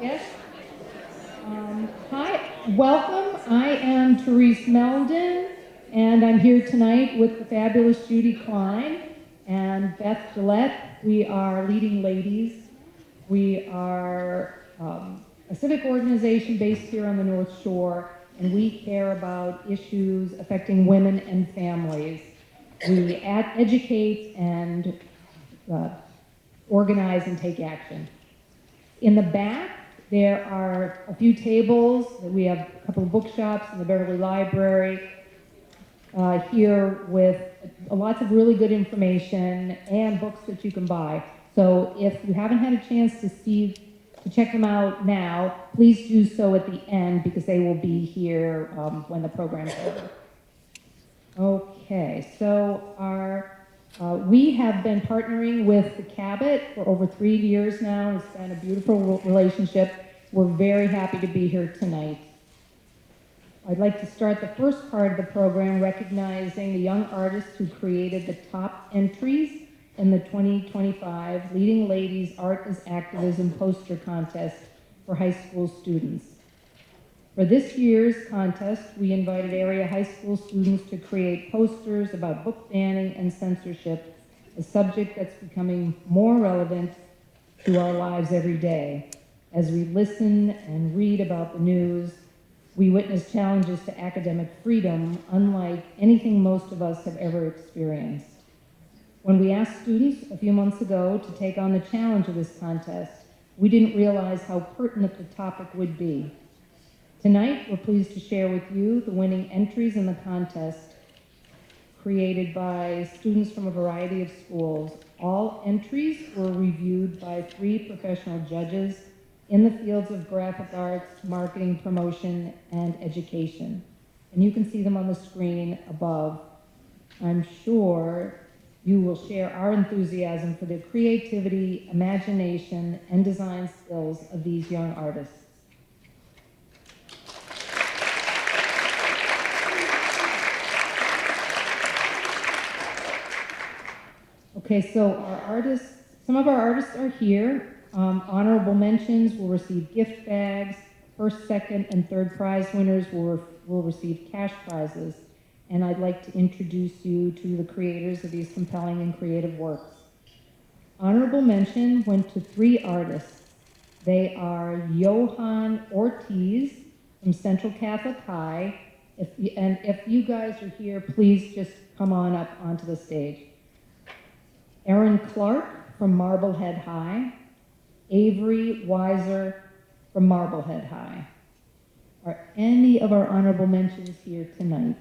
Yes. Hi, welcome. I am Therese Meldon, and I'm here tonight with the fabulous Judy Klein and Beth Gillette. We are leading ladies. We are a civic organization based here on the North Shore, and we care about issues affecting women and families. We educate and uh, organize and take action. In the back, there are a few tables. We have a couple of bookshops in the Beverly Library here with lots of really good information and books that you can buy. So if you haven't had a chance to check them out now, please do so at the end because they will be here when the program's over. Okay, so we have been partnering with the Cabot for over 3 years now. It's been a beautiful relationship. We're very happy to be here tonight. I'd like to start the first part of the program recognizing the young artists who created the top entries in the 2025 Leading Ladies Art as Activism Poster Contest for high school students. For this year's contest, we invited area high school students to create posters about book banning and censorship, a subject that's becoming more relevant to our lives every day. As we listen and read about the news, we witness challenges to academic freedom unlike anything most of us have ever experienced. When we asked students a few months ago to take on the challenge of this contest, we didn't realize how pertinent the topic would be. Tonight, we're pleased to share with you the winning entries in the contest created by students from a variety of schools. All entries were reviewed by 3 professional judges in the fields of graphic arts, marketing, promotion, and education. And you can see them on the screen above. I'm sure you will share our enthusiasm for the creativity, imagination, and design skills of these young artists. Okay, so some of our artists are here. Honorable mentions will receive gift bags. First, second, and third prize winners will receive cash prizes. And I'd like to introduce you to the creators of these compelling and creative works. Honorable mention went to 3 artists. They are Johan Ortiz from Central Catholic High. If you guys are here, please just come on up onto the stage. Aaron Clark from Marblehead High, Avery Weiser from Marblehead High. Are any of our honorable mentions here tonight?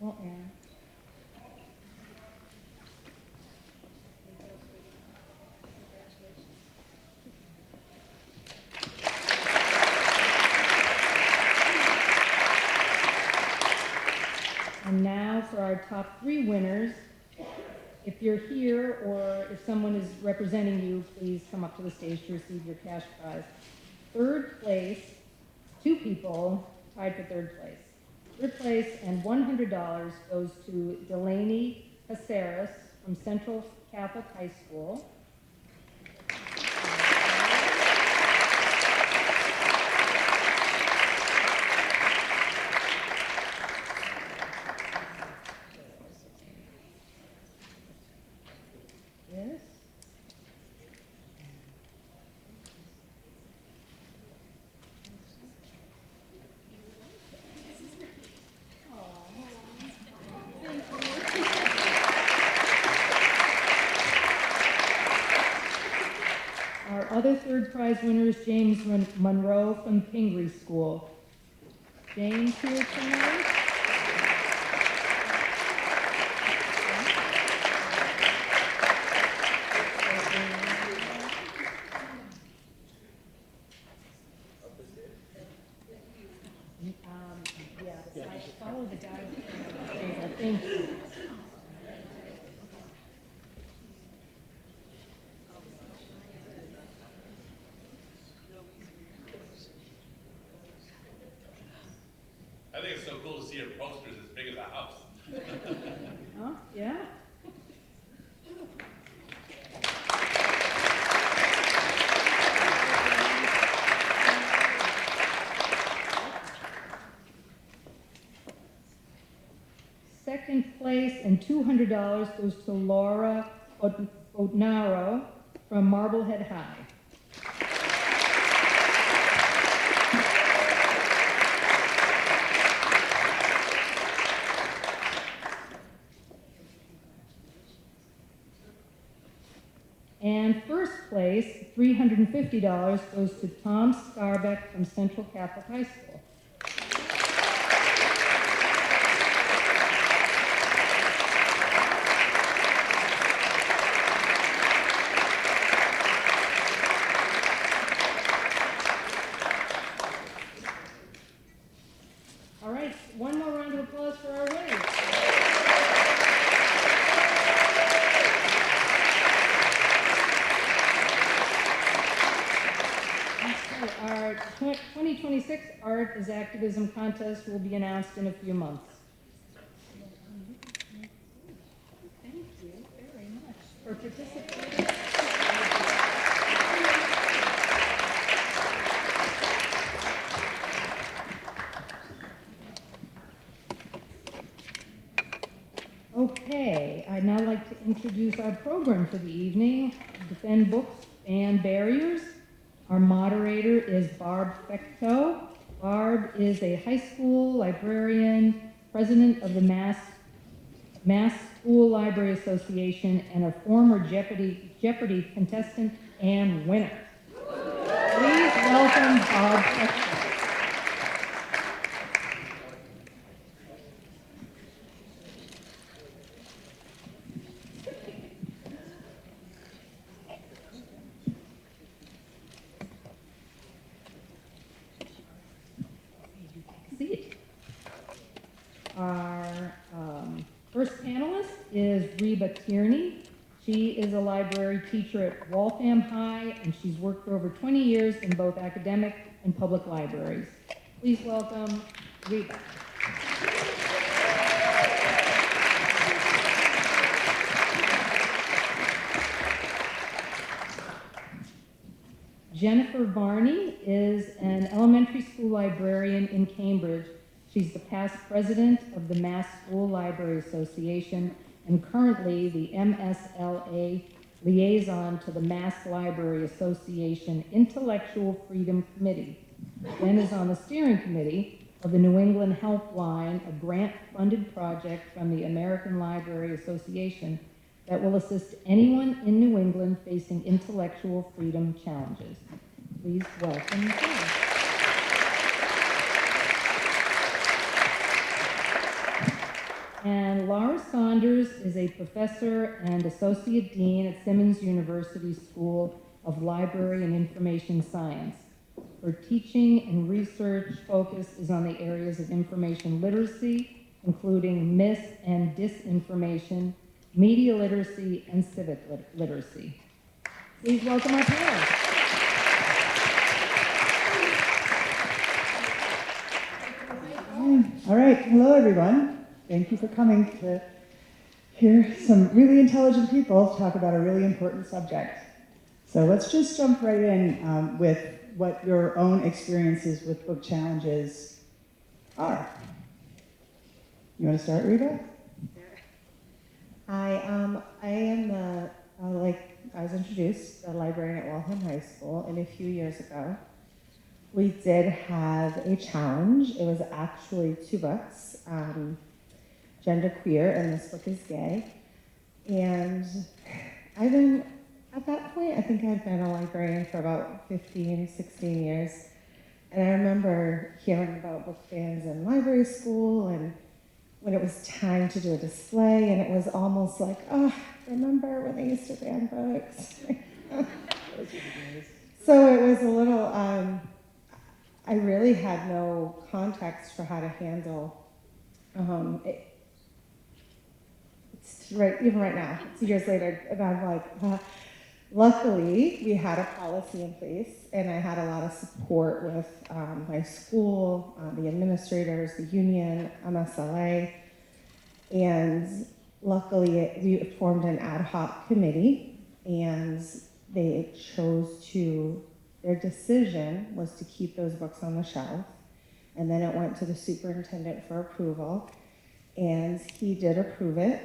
Well, Aaron. And now for our top 3 winners. If you're here or if someone is representing you, please come up to the stage to receive your cash prize. Third place, 2 people tied for third place. Third place and $100 goes to Delaney Caceres from Central Catholic High School. Yes. Our other third prize winner is James Monroe from Pingree School. James here tonight. Yeah, I follow the guy. Thank you. cool to see her posters as big as a house. Oh, yeah. Second place and $200 goes to Laura Otnaro from Marblehead High. And first place, $350, goes to Tom Scarbeck from Central Catholic High School. All right, one more round of applause for our winners. Our 2026 Art is Activism contest will be announced in a few months. Thank you very much for participating. Okay, I'd now like to introduce our program for the evening, Defend Books and Barriers. Our moderator is Barb Fecteau. Barb is a high school librarian, president of the Mass School Library Association, and a former Jeopardy contestant and winner. Please welcome Barb Fecteau. Our first panelist is Reba Tierney. She is a library teacher at Waltham High, and she's worked for over 20 years in both academic and public libraries. Please welcome Reba. Jennifer Varney is an elementary school librarian in Cambridge. She's the past president of the Mass School Library Association and currently the MSLA liaison to the Mass Library Association Intellectual Freedom Committee. Jen is on the steering committee of the New England Helpline, a grant-funded project from the American Library Association that will assist anyone in New England facing intellectual freedom challenges. Please welcome Jen. And Laura Saunders is a professor and associate dean at Simmons University School of Library and Information Science. Her teaching and research focus is on the areas of information literacy, including mis- and disinformation, media literacy, and civic literacy. Please welcome our panel. All right, hello everyone. Thank you for coming to hear some really intelligent people talk about a really important subject. So let's just jump right in with what your own experiences with book challenges are. You want to start, Reba? Hi, I am, like I was introduced, a librarian at Waltham High School, and a few years ago, we did have a challenge. It was actually 2 books, Genderqueer, and this book is gay. And I've been, at that point, I think I'd been a librarian for about 15, 16 years. And I remember hearing about book bans in library school, and when it was time to do a display, and it was almost like, oh, remember when they used to ban books? So it was a little, I really had no context for how to handle it. It's right, even right now, it's years later, and I'm like, Luckily, we had a policy in place, and I had a lot of support with my school, the administrators, the union, MSLA, and luckily we formed an ad hoc committee, and they chose to, their decision was to keep those books on the shelf, and then it went to the superintendent for approval, and he did approve it.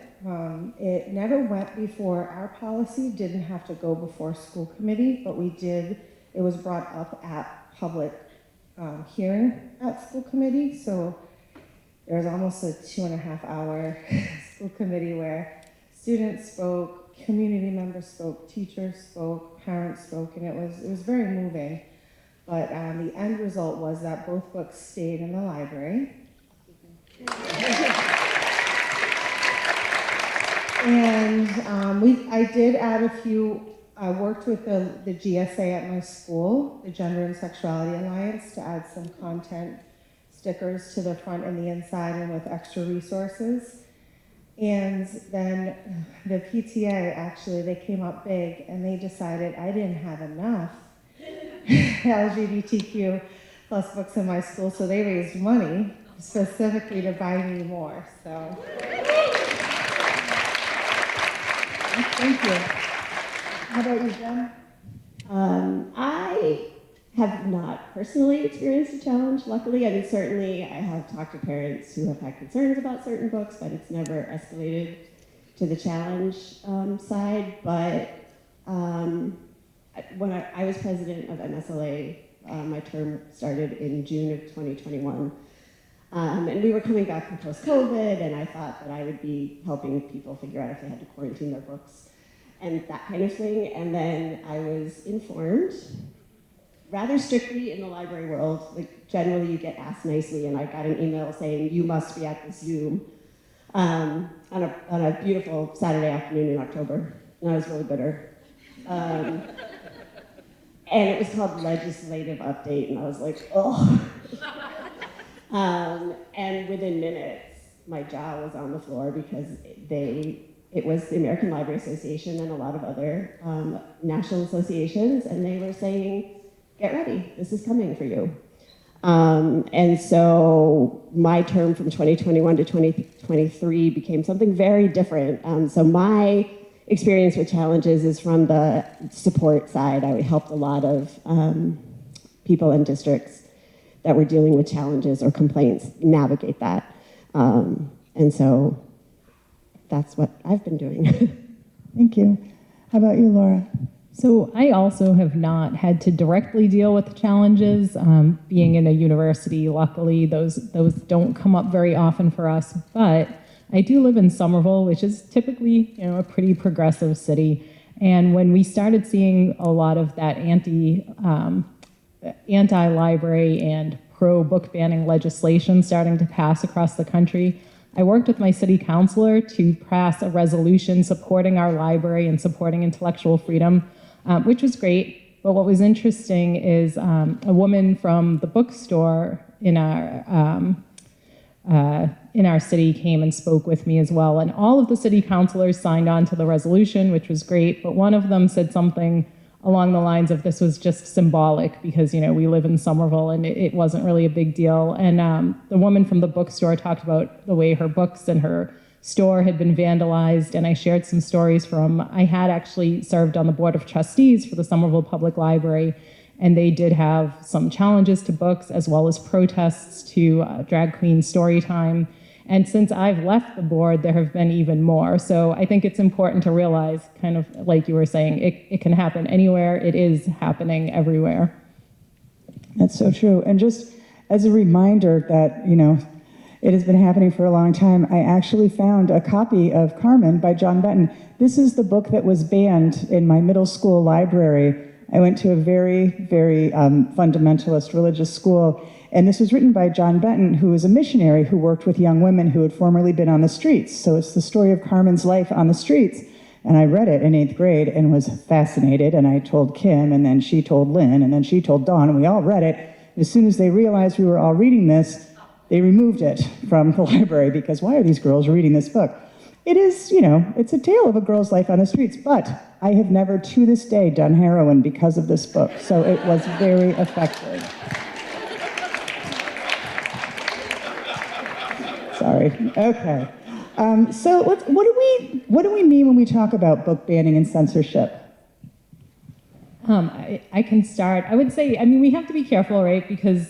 It never went before, our policy didn't have to go before school committee, but we did, it was brought up at public hearing at school committee, so there was almost a 2.5 hour school committee where students spoke, community members spoke, teachers spoke, parents spoke, and it was very moving. But the end result was that both books stayed in the library. And I did add a few, I worked with the GSA at my school, the Gender and Sexuality Alliance, to add some content stickers to the front and the inside and with extra resources. And then the PTA, actually, they came up big and they decided I didn't have enough LGBTQ plus books in my school, so they raised money specifically to buy me more, so. Thank you. How about you, Jen? I have not personally experienced a challenge, luckily. I mean, certainly I have talked to parents who have had concerns about certain books, but it's never escalated to the challenge side. But when I was president of MSLA, my term started in June of 2021. And we were coming back from post-COVID, and I thought that I would be helping people figure out if they had to quarantine their books and that kind of thing. And then I was informed, rather strictly in the library world, like generally you get asked nicely, and I got an email saying, you must be at the Zoom on a beautiful Saturday afternoon in October. And I was really bitter. And it was called Legislative Update, and I was like, oh. And within minutes, my jaw was on the floor because it was the American Library Association and a lot of other national associations, and they were saying, get ready, this is coming for you. And so my term from 2021 to 2023 became something very different. So my experience with challenges is from the support side. I helped a lot of people in districts that were dealing with challenges or complaints navigate that. And so that's what I've been doing. Thank you. How about you, Laura? So I also have not had to directly deal with challenges. Being in a university, luckily, those don't come up very often for us. But I do live in Somerville, which is typically, a pretty progressive city. And when we started seeing a lot of that anti-library and pro-book banning legislation starting to pass across the country, I worked with my city councilor to pass a resolution supporting our library and supporting intellectual freedom, which was great. But what was interesting is a woman from the bookstore in our city came and spoke with me as well. And all of the city councilors signed on to the resolution, which was great. But one of them said something along the lines of this was just symbolic because, we live in Somerville and it wasn't really a big deal. And the woman from the bookstore talked about the way her books and her store had been vandalized. And I shared some stories I had actually served on the board of trustees for the Somerville Public Library. And they did have some challenges to books as well as protests to drag queen story time. And since I've left the board, there have been even more. So I think it's important to realize, kind of like you were saying, it can happen anywhere. It is happening everywhere. That's so true. And just as a reminder that, it has been happening for a long time, I actually found a copy of Carmen by John Benton. This is the book that was banned in my middle school library. I went to a very, very fundamentalist religious school. And this was written by John Benton, who was a missionary who worked with young women who had formerly been on the streets. So it's the story of Carmen's life on the streets. And I read it in 8th grade and was fascinated. And I told Kim, and then she told Lynn, and then she told Dawn, and we all read it. As soon as they realized we were all reading this, they removed it from the library because why are these girls reading this book? it is, it's a tale of a girl's life on the streets, but I have never to this day done heroin because of this book, so it was very effective. Sorry. Okay. So what do we mean when we talk about book banning and censorship? I can start. I would say, we have to be careful, right? Because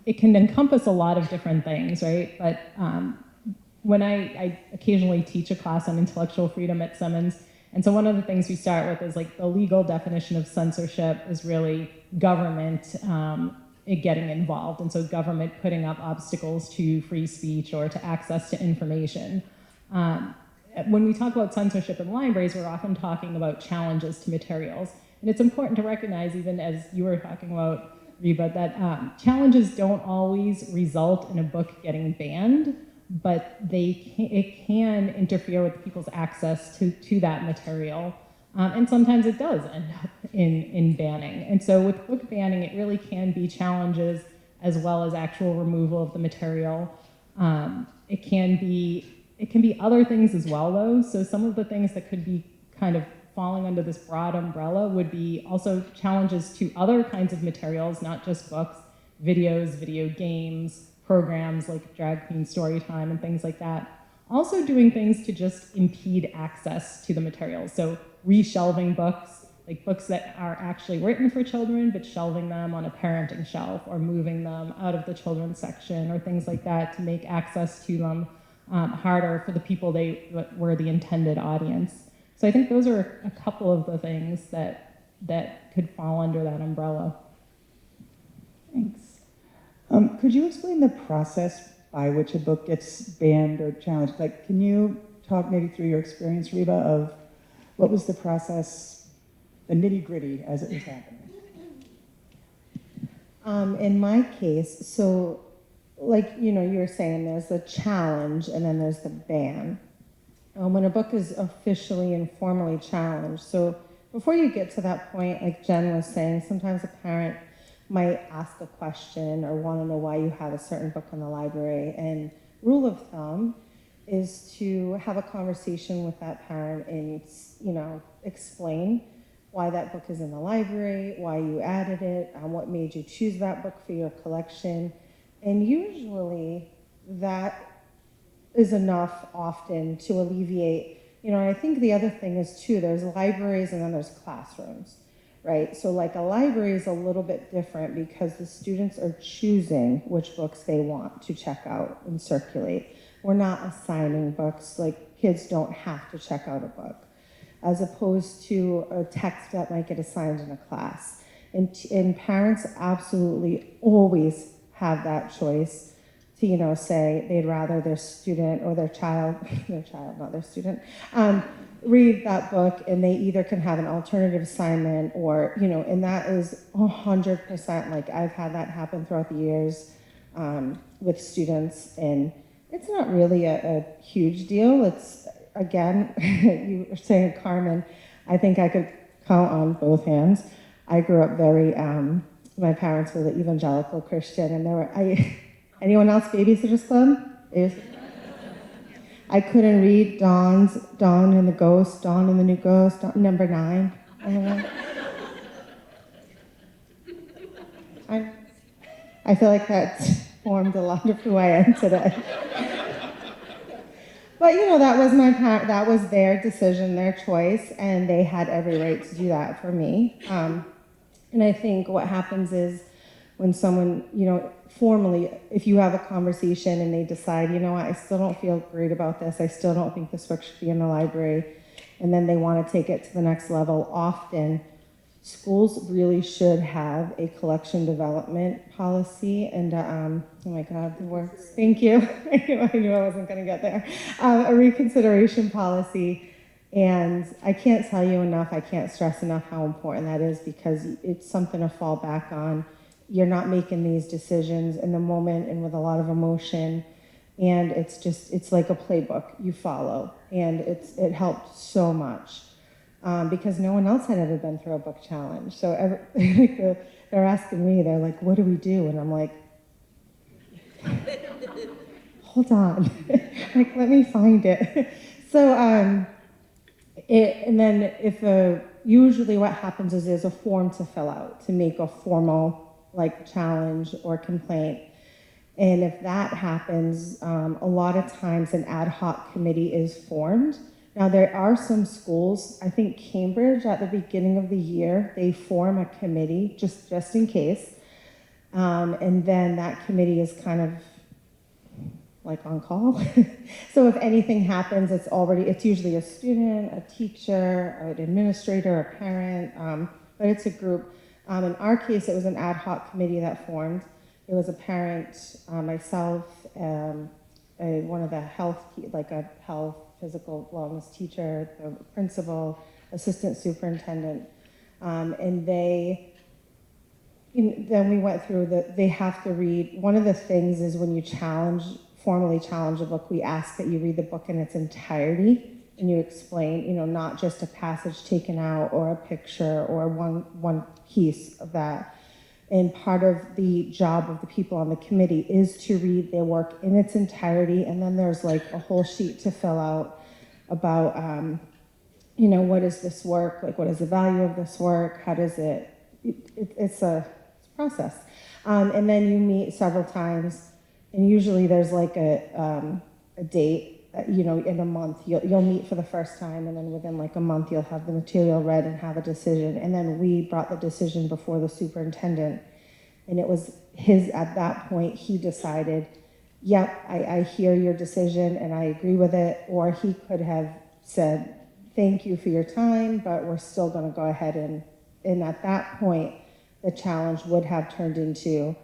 it can encompass a lot of different things, right? But when I occasionally teach a class on intellectual freedom at Simmons, and so one of the things we start with is like the legal definition of censorship is really government getting involved, and so government putting up obstacles to free speech or to access to information. When we talk about censorship in libraries, we're often talking about challenges to materials. And it's important to recognize, even as you were talking about, Reba, that challenges don't always result in a book getting banned, but it can interfere with people's access to that material. And sometimes it does end up in banning. And so with book banning, it really can be challenges as well as actual removal of the material. It can be other things as well, though. So some of the things that could be kind of falling under this broad umbrella would be also challenges to other kinds of materials, not just books, videos, video games, programs like Drag Queen Storytime and things like that. Also doing things to just impede access to the materials. So reshelving books, like books that are actually written for children, but shelving them on a parenting shelf or moving them out of the children's section or things like that to make access to them harder for the people they were the intended audience. So I think those are a couple of the things that could fall under that umbrella. Thanks. Could you explain the process by which a book gets banned or challenged? Like, can you talk maybe through your experience, Reba, of what was the process, the nitty-gritty as it was happening? In my case, so like, you were saying, there's the challenge and then there's the ban. When a book is officially and formally challenged, so before you get to that point, like Jen was saying, sometimes a parent might ask a question or want to know why you have a certain book in the library. And rule of thumb is to have a conversation with that parent and, explain why that book is in the library, why you added it, what made you choose that book for your collection. And usually that is enough often to alleviate, I think the other thing is too, there's libraries and then there's classrooms, right? So like a library is a little bit different because the students are choosing which books they want to check out and circulate. We're not assigning books, like kids don't have to check out a book, as opposed to a text that might get assigned in a class. And parents absolutely always have that choice to, say they'd rather their student or their child, not their student, read that book, and they either can have an alternative assignment or, and that is 100%, like I've had that happen throughout the years with students, and it's not really a huge deal. It's, again, you were saying, Carmen, I think I could count on both hands. I grew up very, my parents were the evangelical Christian, and there were, anyone else Babysitters Club? I couldn't read Dawn and the Ghost, Dawn and the New Ghost, number 9. I feel like that's formed a lot of who I am today. But that was their decision, their choice, and they had every right to do that for me. And I think what happens is when someone, formally, if you have a conversation and they decide, what, I still don't feel great about this, I still don't think this book should be in the library, and then they want to take it to the next level, often schools really should have a collection development policy, and oh my God, the words. Thank you. I knew I wasn't going to get there. A reconsideration policy, and I can't tell you enough, I can't stress enough how important that is, because it's something to fall back on. You're not making these decisions in the moment and with a lot of emotion, and it's like a playbook you follow, and it helped so much. Because no one else had ever been through a book challenge. So they're asking me, they're like, what do we do? And I'm like, hold on, like, let me find it. So, and then usually what happens is there's a form to fill out to make a formal like challenge or complaint. And if that happens, a lot of times an ad hoc committee is formed. Now there are some schools, I think Cambridge at the beginning of the year, they form a committee just in case. And then that committee is kind of like on call. So if anything happens, it's usually a student, a teacher, an administrator, a parent, but it's a group. In our case, it was an ad hoc committee that formed. It was a parent, myself, one of the a health, physical wellness teacher, the principal, assistant superintendent, and then we went through they have to read, one of the things is when you formally challenge a book, we ask that you read the book in its entirety and you explain, not just a passage taken out or a picture or one piece of that. And part of the job of the people on the committee is to read their work in its entirety, and then there's like a whole sheet to fill out about, what is this work, like what is the value of this work, how does it's a process. And then you meet several times, and usually there's like a date, in a month, you'll meet for the first time, and then within like a month you'll have the material read and have a decision. And then we brought the decision before the superintendent, and it was at that point, he decided, yep, I hear your decision and I agree with it, or he could have said, thank you for your time, but we're still gonna go ahead and at that point, the challenge would have turned into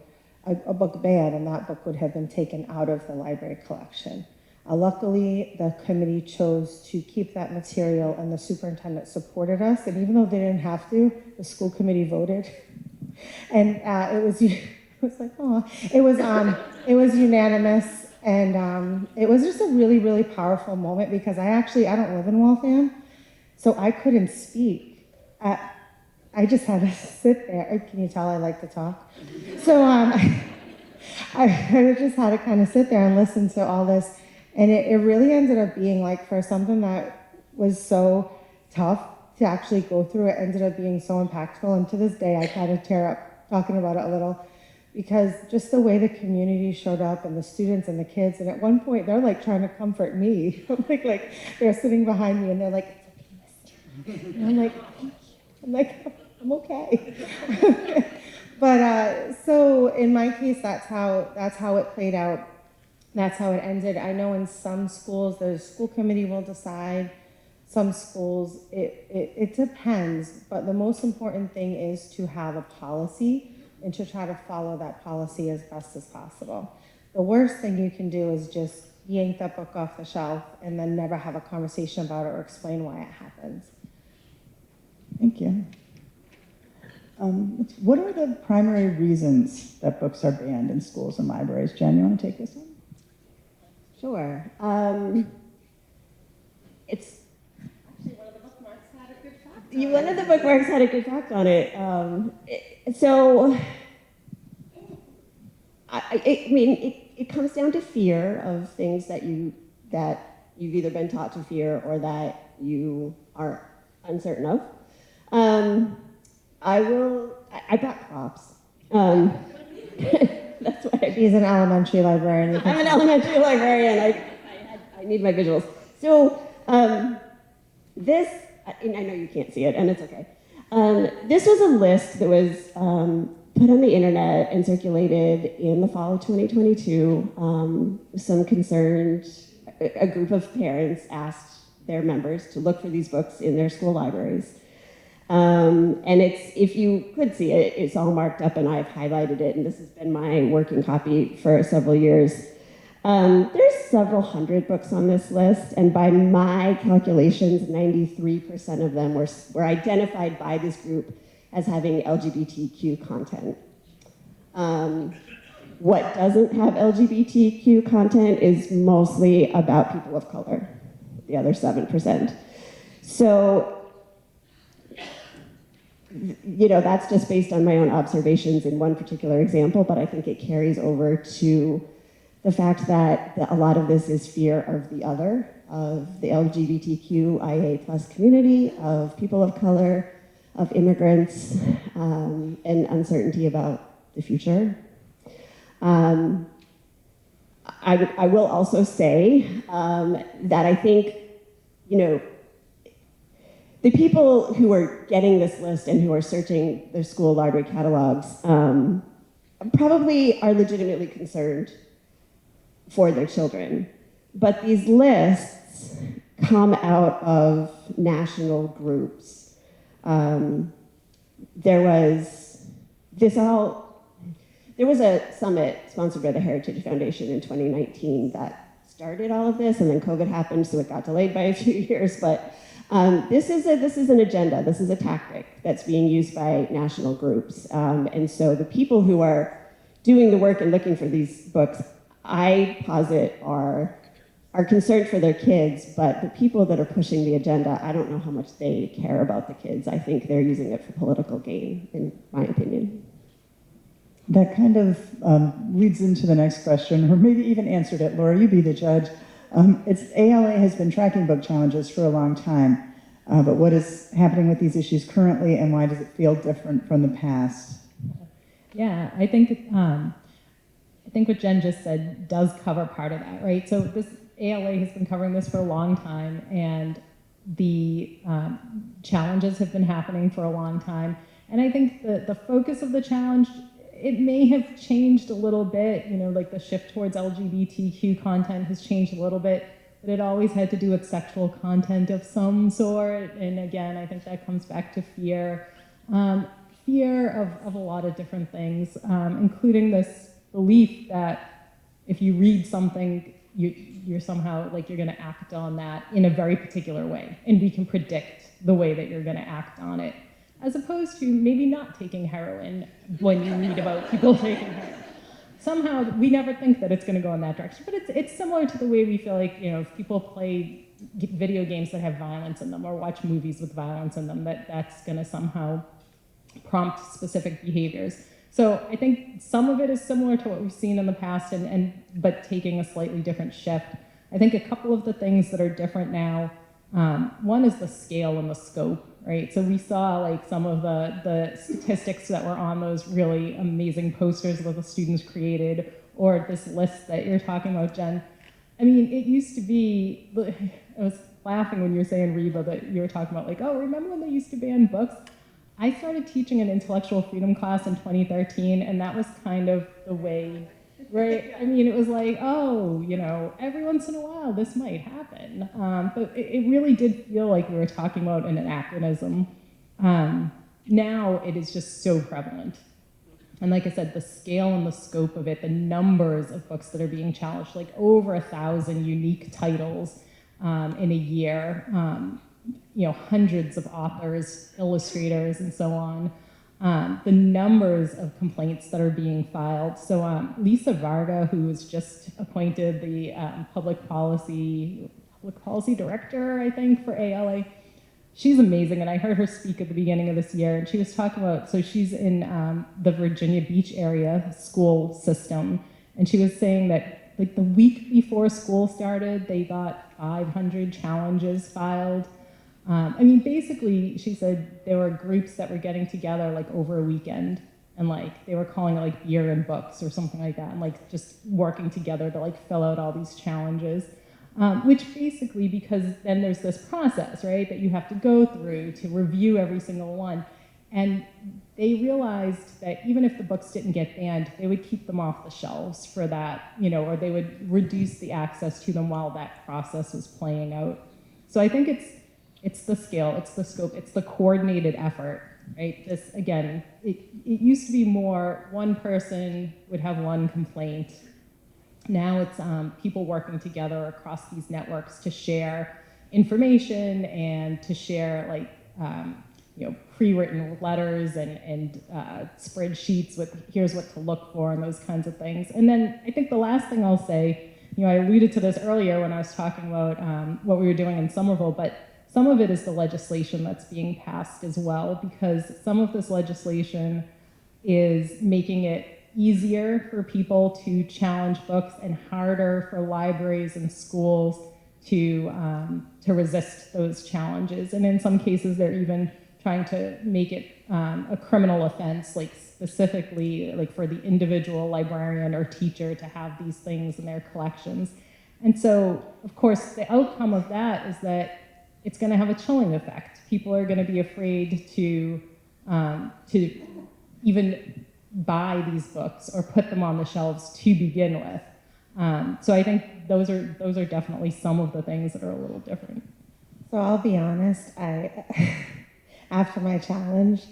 a book ban, and that book would have been taken out of the library collection. Luckily, the committee chose to keep that material, and the superintendent supported us. And even though they didn't have to, the school committee voted, and it was like, oh, it was unanimous, and it was just a really, really powerful moment because I don't live in Waltham, so I couldn't speak. I just had to sit there. Can you tell I like to talk? So I just had to kind of sit there and listen to all this. And it really ended up being like, for something that was so tough to actually go through, it ended up being so impactful. And to this day, I kind of tear up talking about it a little, because just the way the community showed up and the students and the kids. And at one point, they're like trying to comfort me. like they're sitting behind me and they're like, it's okay, miss. And I'm like, I'm okay. But so in my case, that's how it played out. That's how it ended. I know in some schools, the school committee will decide. Some schools, it depends. But the most important thing is to have a policy and to try to follow that policy as best as possible. The worst thing you can do is just yank that book off the shelf and then never have a conversation about it or explain why it happens. Thank you. What are the primary reasons that books are banned in schools and libraries? Jen, you want to take this one? Sure. It's actually one of the bookmarks had a good fact. One of the bookmarks had a good fact on it. So, I mean, it comes down to fear of things that you've either been taught to fear or that you are uncertain of. I brought props. That's what I do. She's an elementary librarian. I'm an elementary librarian. I need my visuals. So this, and I know you can't see it, and it's okay. This was a list that was put on the internet and circulated in the fall of 2022. A group of parents asked their members to look for these books in their school libraries. And if you could see it, it's all marked up and I've highlighted it, and this has been my working copy for several years. There's several hundred books on this list, and by my calculations, 93% of them were identified by this group as having LGBTQ content. What doesn't have LGBTQ content is mostly about people of color, the other 7%. So, that's just based on my own observations in one particular example, but I think it carries over to the fact that a lot of this is fear of the other of the LGBTQIA plus community, of people of color, of immigrants, and uncertainty about the future. I will also say that I think, you know, the people who are getting this list and who are searching their school library catalogs probably are legitimately concerned for their children. But these lists come out of national groups. There was a summit sponsored by the Heritage Foundation in 2019 that started all of this, and then COVID happened, so it got delayed by a few years. But this is an agenda. This is a tactic that's being used by national groups. And so the people who are doing the work and looking for these books, I posit are concerned for their kids, but the people that are pushing the agenda, I don't know how much they care about the kids. I think they're using it for political gain, in my opinion. That kind of leads into the next question, or maybe even answered it. Laura, you be the judge. ALA has been tracking book challenges for a long time, but what is happening with these issues currently, and why does it feel different from the past? Yeah, I think what Jen just said does cover part of that, right? So this ALA has been covering this for a long time, and the challenges have been happening for a long time. And I think the focus of the challenge, it may have changed a little bit, you know, like the shift towards LGBTQ content has changed a little bit, but it always had to do with sexual content of some sort. And again, I think that comes back to fear. Fear of a lot of different things, including this belief that if you read something, you're somehow like you're going to act on that in a very particular way, and we can predict the way that you're going to act on it, as opposed to maybe not taking heroin when you read about people taking heroin. Somehow we never think that it's going to go in that direction, but it's similar to the way we feel like, you know, if people play video games that have violence in them or watch movies with violence in them, that's going to somehow prompt specific behaviors. So I think some of it is similar to what we've seen in the past, but taking a slightly different shift. I think a couple of the things that are different now, one is the scale and the scope, right? So we saw like some of the statistics that were on those really amazing posters that the students created, or this list that you're talking about, Jen. I mean, it used to be, I was laughing when you were saying, Reba, that you were talking about like, oh, remember when they used to ban books? I started teaching an intellectual freedom class in 2013, and that was kind of the way, right? I mean, it was like, oh, you know, every once in a while this might happen. But it really did feel like we were talking about an anachronism. Now it is just so prevalent. And like I said, the scale and the scope of it, the numbers of books that are being challenged, like over 1,000 unique titles in a year. You know, hundreds of authors, illustrators, and so on. The numbers of complaints that are being filed. So Lisa Varga, who was just appointed the public policy director, I think, for ALA, she's amazing. And I heard her speak at the beginning of this year, and she was talking about, so she's in the Virginia Beach area school system, and she was saying that like the week before school started, they got 500 challenges filed. I mean, basically, she said there were groups that were getting together like over a weekend, and like they were calling it like beer and books or something like that, and like just working together to like fill out all these challenges, which basically, because then there's this process, right, that you have to go through to review every single one, and they realized that even if the books didn't get banned, they would keep them off the shelves for that, you know, or they would reduce the access to them while that process was playing out. So I think it's the scale, it's the scope, it's the coordinated effort, right? This, again, it used to be more one person would have one complaint. Now it's people working together across these networks to share information and to share like, you know, pre-written letters and spreadsheets with here's what to look for and those kinds of things. And then I think the last thing I'll say, you know, I alluded to this earlier when I was talking about what we were doing in Somerville, but some of it is the legislation that's being passed as well, because some of this legislation is making it easier for people to challenge books and harder for libraries and schools to resist those challenges. And in some cases, they're even trying to make it a criminal offense, like specifically like for the individual librarian or teacher to have these things in their collections. And so, of course, the outcome of that is that it's going to have a chilling effect. People are going to be afraid to even buy these books or put them on the shelves to begin with. So I think those are definitely some of the things that are a little different. So I'll be honest, after my challenge,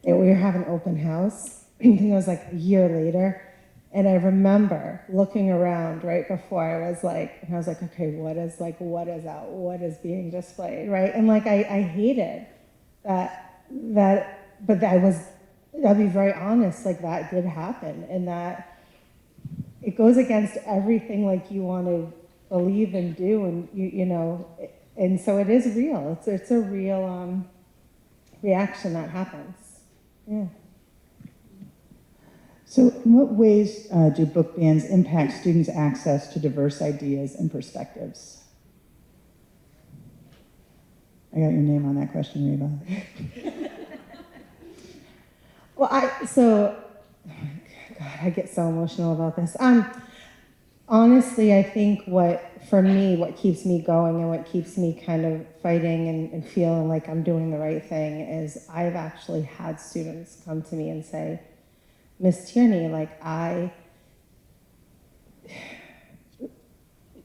we were having open house. I think it was like a year later. And I remember looking around right before I was like, okay, what is out? What is being displayed, right? And like, I hated that, but I'll be very honest, like that did happen. And that it goes against everything like you want to believe and do. And you know, and so it is real. It's a real reaction that happens. Yeah. So in what ways do book bans impact students' access to diverse ideas and perspectives? I got your name on that question, Reba. Well, God, I get so emotional about this. Honestly, I think what keeps me going and what keeps me kind of fighting and feeling like I'm doing the right thing is I've actually had students come to me and say, Miss Tierney, like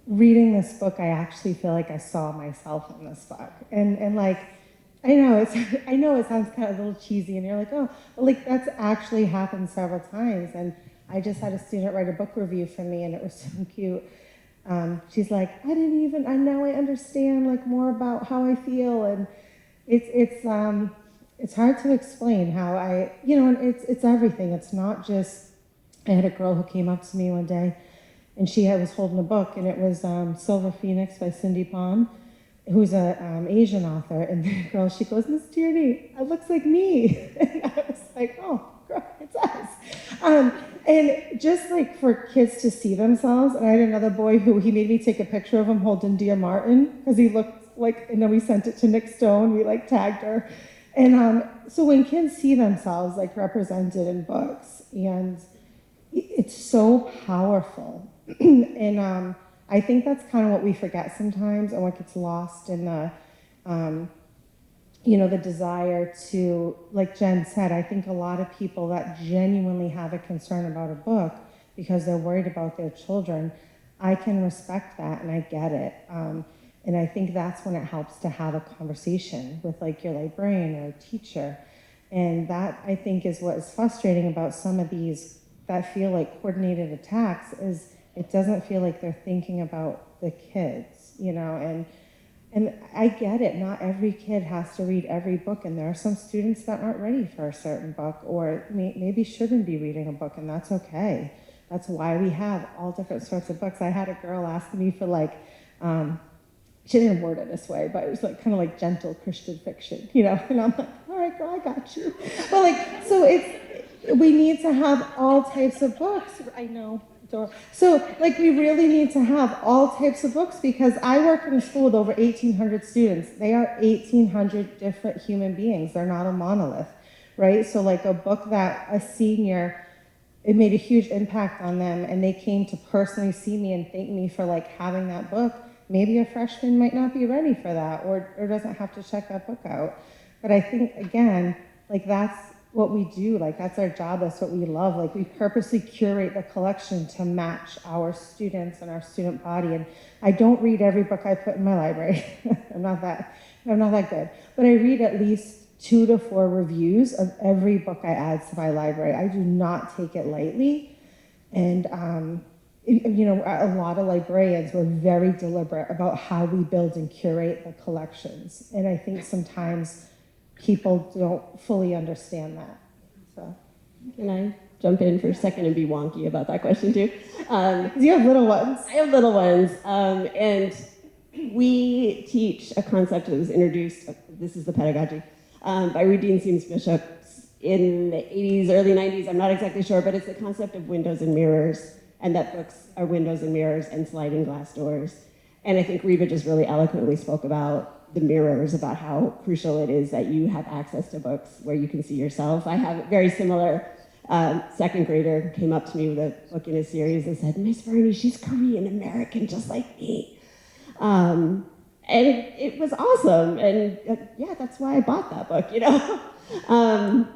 reading this book, I actually feel like I saw myself in this book. And like, I know it sounds kind of a little cheesy and you're like, oh, but like that's actually happened several times. And I just had a student write a book review for me and it was so cute. She's like, now I understand like more about how I feel. And it's hard to explain how and it's everything. It's not just, I had a girl who came up to me one day and she was holding a book and it was Silver Phoenix by Cindy Pon, who's a Asian author. And the girl, she goes, Miss Tierney, it looks like me. And I was like, oh, girl, it's us. And just like for kids to see themselves, and I had another boy who he made me take a picture of him holding Dear Martin because he looked like, and then we sent it to Nick Stone, we like tagged her. And so when kids see themselves like represented in books, and it's so powerful. And I think that's kind of what we forget sometimes and what gets lost in the, the desire to, like Jen said, I think a lot of people that genuinely have a concern about a book because they're worried about their children, I can respect that and I get it. And I think that's when it helps to have a conversation with like your librarian or teacher. And that I think is what is frustrating about some of these that feel like coordinated attacks is it doesn't feel like they're thinking about the kids, and I get it, not every kid has to read every book, and there are some students that aren't ready for a certain book or maybe shouldn't be reading a book, and that's okay. That's why we have all different sorts of books. I had a girl ask me for like, she didn't word it this way, but it was like kind of like gentle Christian fiction, and I'm like, all right, girl, I got you. But like, so we need to have all types of books. I know. So, like, we really need to have all types of books because I work in a school with over 1,800 students. They are 1,800 different human beings. They're not a monolith, right? So, like, a book that a senior, it made a huge impact on them, and they came to personally see me and thank me for, like, having that book. Maybe a freshman might not be ready for that or doesn't have to check that book out. But I think, again, like, that's what we do, like that's our job, that's what we love. Like we purposely curate the collection to match our students and our student body. And I don't read every book I put in my library. I'm not that good. But I read at least 2 to 4 reviews of every book I add to my library. I do not take it lightly. And a lot of librarians were very deliberate about how we build and curate the collections. And I think sometimes people don't fully understand that. So, Can I jump in for a second and be wonky about that question too? You have little ones. I have little ones, and we teach a concept that was introduced, this is the pedagogy, by Rudine Sims Bishop in the 80s, early 90s, I'm not exactly sure, but it's the concept of windows and mirrors, and that books are windows and mirrors and sliding glass doors. And I think Reba just really eloquently spoke about the mirrors, about how crucial it is that you have access to books where you can see yourself. I have a very similar second grader came up to me with a book in a series and said, Miss Bernie, she's Korean American just like me. And it was awesome. And yeah, that's why I bought that book, you know?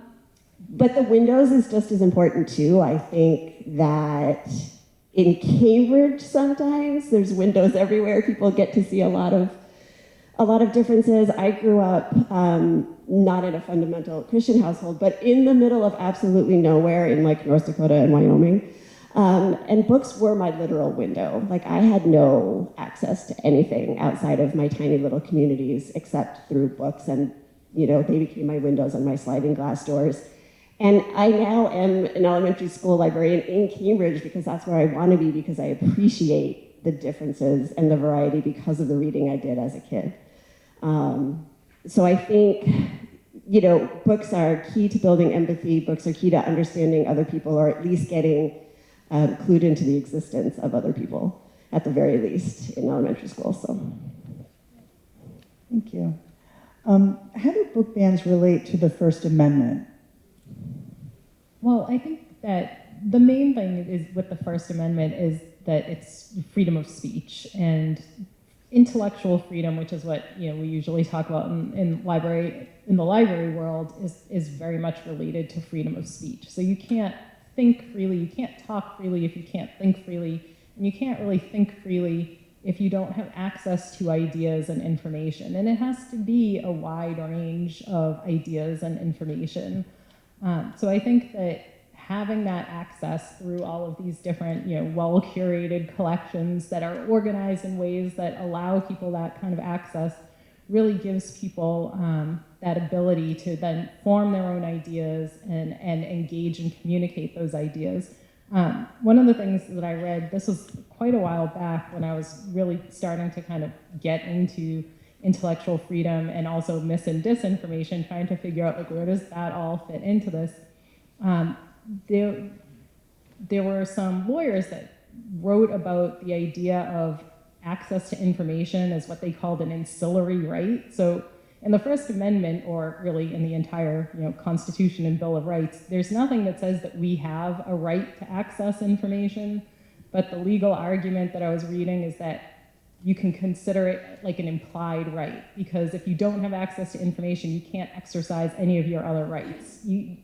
But the windows is just as important too. I think that in Cambridge sometimes there's windows everywhere. People get to see a lot of differences. I grew up not in a fundamental Christian household, but in the middle of absolutely nowhere in like North Dakota and Wyoming. And books were my literal window. Like I had no access to anything outside of my tiny little communities except through books, and you know, they became my windows and my sliding glass doors. And I now am an elementary school librarian in Cambridge because that's where I want to be, because I appreciate the differences and the variety because of the reading I did as a kid. So I think, you know, books are key to building empathy. Books are key to understanding other people, or at least getting clued into the existence of other people, at the very least, in elementary school. So, Thank you. How do book bans relate to the First Amendment? Well, I think that the main thing is with the First Amendment is that it's freedom of speech and intellectual freedom, which is what we usually talk about in the library world, is very much related to freedom of speech. So you can't think freely, you can't talk freely if you can't think freely, and you can't really think freely if you don't have access to ideas and information. And it has to be a wide range of ideas and information. So I think that having that access through all of these different, well-curated collections that are organized in ways that allow people that kind of access really gives people that ability to then form their own ideas and engage and communicate those ideas. One of the things that I read, this was quite a while back when I was really starting to kind of get into intellectual freedom and also mis and disinformation, trying to figure out like where does that all fit into this. There were some lawyers that wrote about the idea of access to information as what they called an ancillary right. So in the First Amendment, or really in the entire Constitution and Bill of Rights, there's nothing that says that we have a right to access information, but the legal argument that I was reading is that you can consider it like an implied right, because if you don't have access to information, you can't exercise any of your other rights,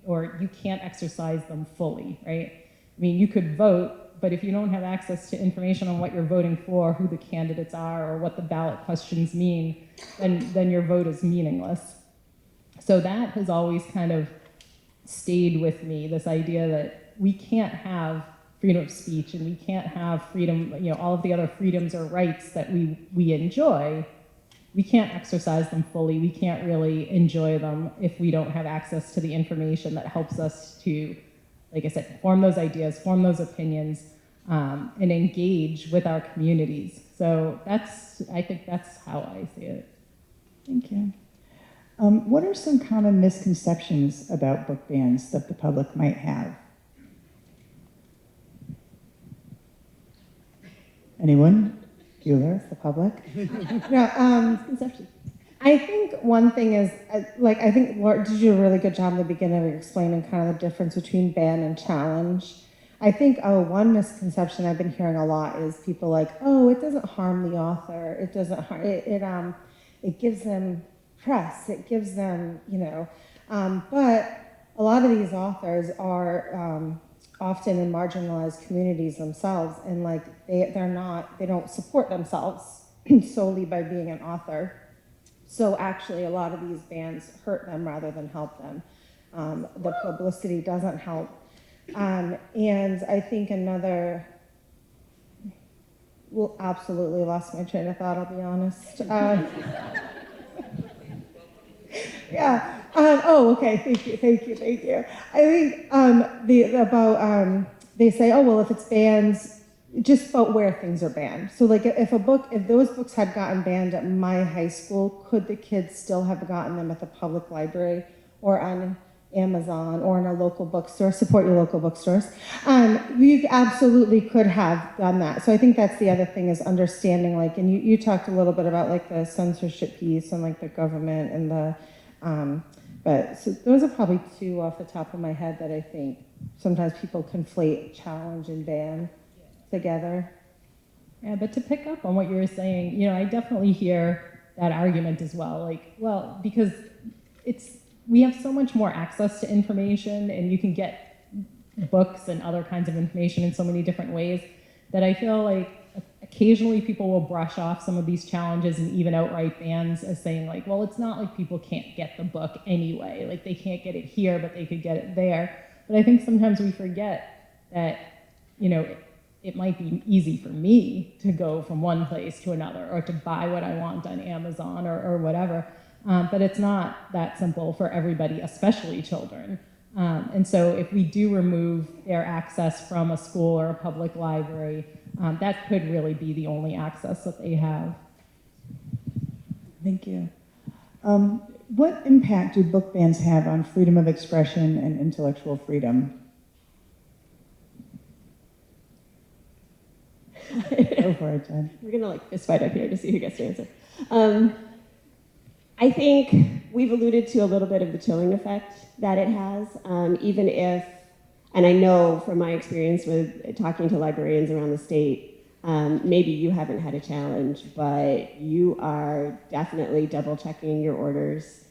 or you can't exercise them fully, right? I mean, you could vote, but if you don't have access to information on what you're voting for, who the candidates are, or what the ballot questions mean, then your vote is meaningless. So that has always kind of stayed with me, this idea that we can't have freedom of speech, and we can't have freedom, all of the other freedoms or rights that we enjoy. We can't exercise them fully. We can't really enjoy them if we don't have access to the information that helps us to, like I said, form those ideas, form those opinions, and engage with our communities. So I think that's how I see it. Thank you. What are some common misconceptions about book bans that the public might have? Anyone? Bueller, the public? misconception. I think one thing is, I think Laura did you a really good job in the beginning of explaining kind of the difference between ban and challenge. I think, one misconception I've been hearing a lot is people like, oh, it doesn't harm the author. It doesn't harm, it gives them press. It gives them, but a lot of these authors are often in marginalized communities themselves, and they don't support themselves solely by being an author. So actually a lot of these bans hurt them rather than help them. The publicity doesn't help. And I think absolutely lost my train of thought, I'll be honest. Yeah. Okay. Thank you. I think they say, oh well, if it's bans, just about where things are banned. So if those books had gotten banned at my high school, could the kids still have gotten them at the public library or on Amazon or in a local bookstore, support your local bookstores. You absolutely could have done that. So I think that's the other thing is understanding, like, and you talked a little bit about like the censorship piece and like the government and the, but so those are probably two off the top of my head that I think sometimes people conflate challenge and ban together. Yeah, but to pick up on what you were saying, you know, I definitely hear that argument as well. Like, well, because we have so much more access to information, and you can get books and other kinds of information in so many different ways that I feel like occasionally people will brush off some of these challenges and even outright bans as saying like, well, it's not like people can't get the book anyway. Like they can't get it here, but they could get it there. But I think sometimes we forget that, you know, it might be easy for me to go from one place to another or to buy what I want on Amazon or whatever. But it's not that simple for everybody, especially children. And so if we do remove their access from a school or a public library, that could really be the only access that they have. Thank you. What impact do book bans have on freedom of expression and intellectual freedom? Go for it, Jen. We're gonna like fist fight up here to see who gets to answer. I think we've alluded to a little bit of the chilling effect that it has, even if, and I know from my experience with talking to librarians around the state, maybe you haven't had a challenge, but you are definitely double checking your orders.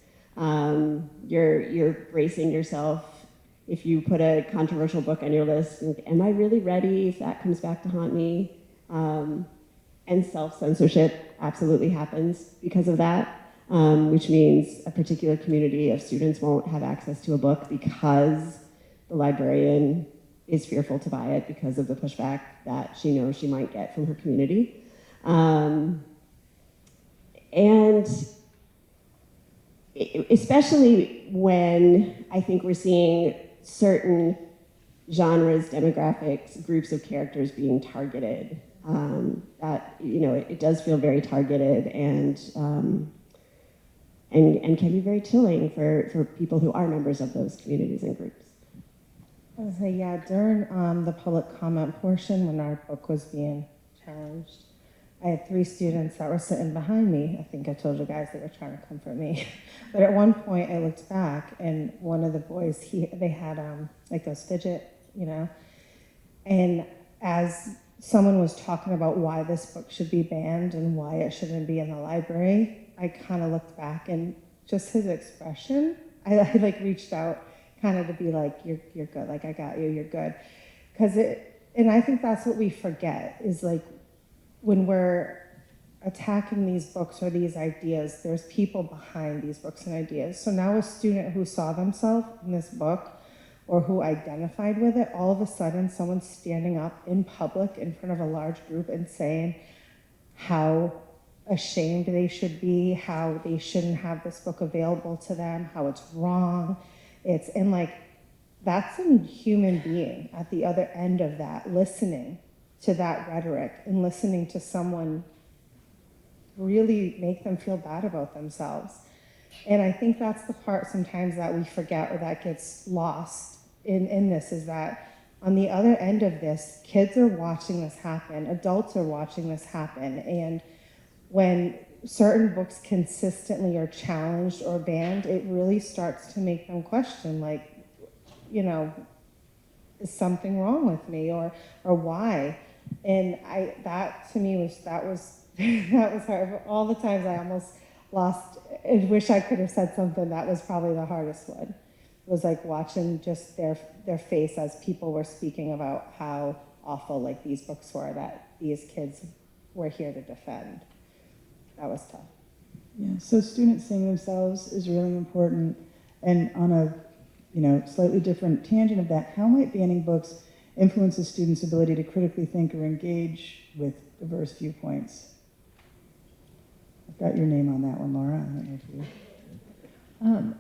You're bracing yourself. If you put a controversial book on your list, am I really ready if that comes back to haunt me? And self-censorship absolutely happens because of that. Which means a particular community of students won't have access to a book because the librarian is fearful to buy it because of the pushback that she knows she might get from her community. And especially when I think we're seeing certain genres, demographics, groups of characters being targeted, that, you know, it does feel very targeted and can be very chilling for people who are members of those communities and groups. I would say, yeah, during the public comment portion when our book was being challenged, I had 3 students that were sitting behind me. I think I told you guys they were trying to comfort me. But at one point I looked back and one of the boys, they had like those fidget, you know, and as someone was talking about why this book should be banned and why it shouldn't be in the library, I kind of looked back and just his expression, I like reached out kind of to be like, you're good, like I got you, you're good. And I think that's what we forget is like when we're attacking these books or these ideas, there's people behind these books and ideas. So now a student who saw themselves in this book or who identified with it, all of a sudden someone's standing up in public in front of a large group and saying how ashamed they should be, how they shouldn't have this book available to them, how it's wrong. And like, that's a human being at the other end of that, listening to that rhetoric and listening to someone really make them feel bad about themselves. And I think that's the part sometimes that we forget or that gets lost in this, is that on the other end of this, kids are watching this happen, adults are watching this happen, and when certain books consistently are challenged or banned, it really starts to make them question, like, you know, is something wrong with me, or why? And that to me was that was hard. All the times I almost lost, I wish I could have said something. That was probably the hardest one. It was like watching just their face as people were speaking about how awful like these books were that these kids were here to defend. That was tough. Yeah, so students seeing themselves is really important. And on a slightly different tangent of that, how might banning books influence a student's ability to critically think or engage with diverse viewpoints? I've got your name on that one, Laura. I don't know if you...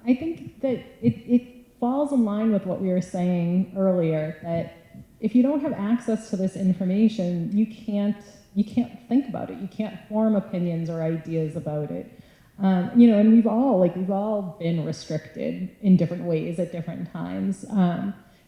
I think that it falls in line with what we were saying earlier, that if you don't have access to this information, you can't think about it. You can't form opinions or ideas about it. And we've all been restricted in different ways at different times.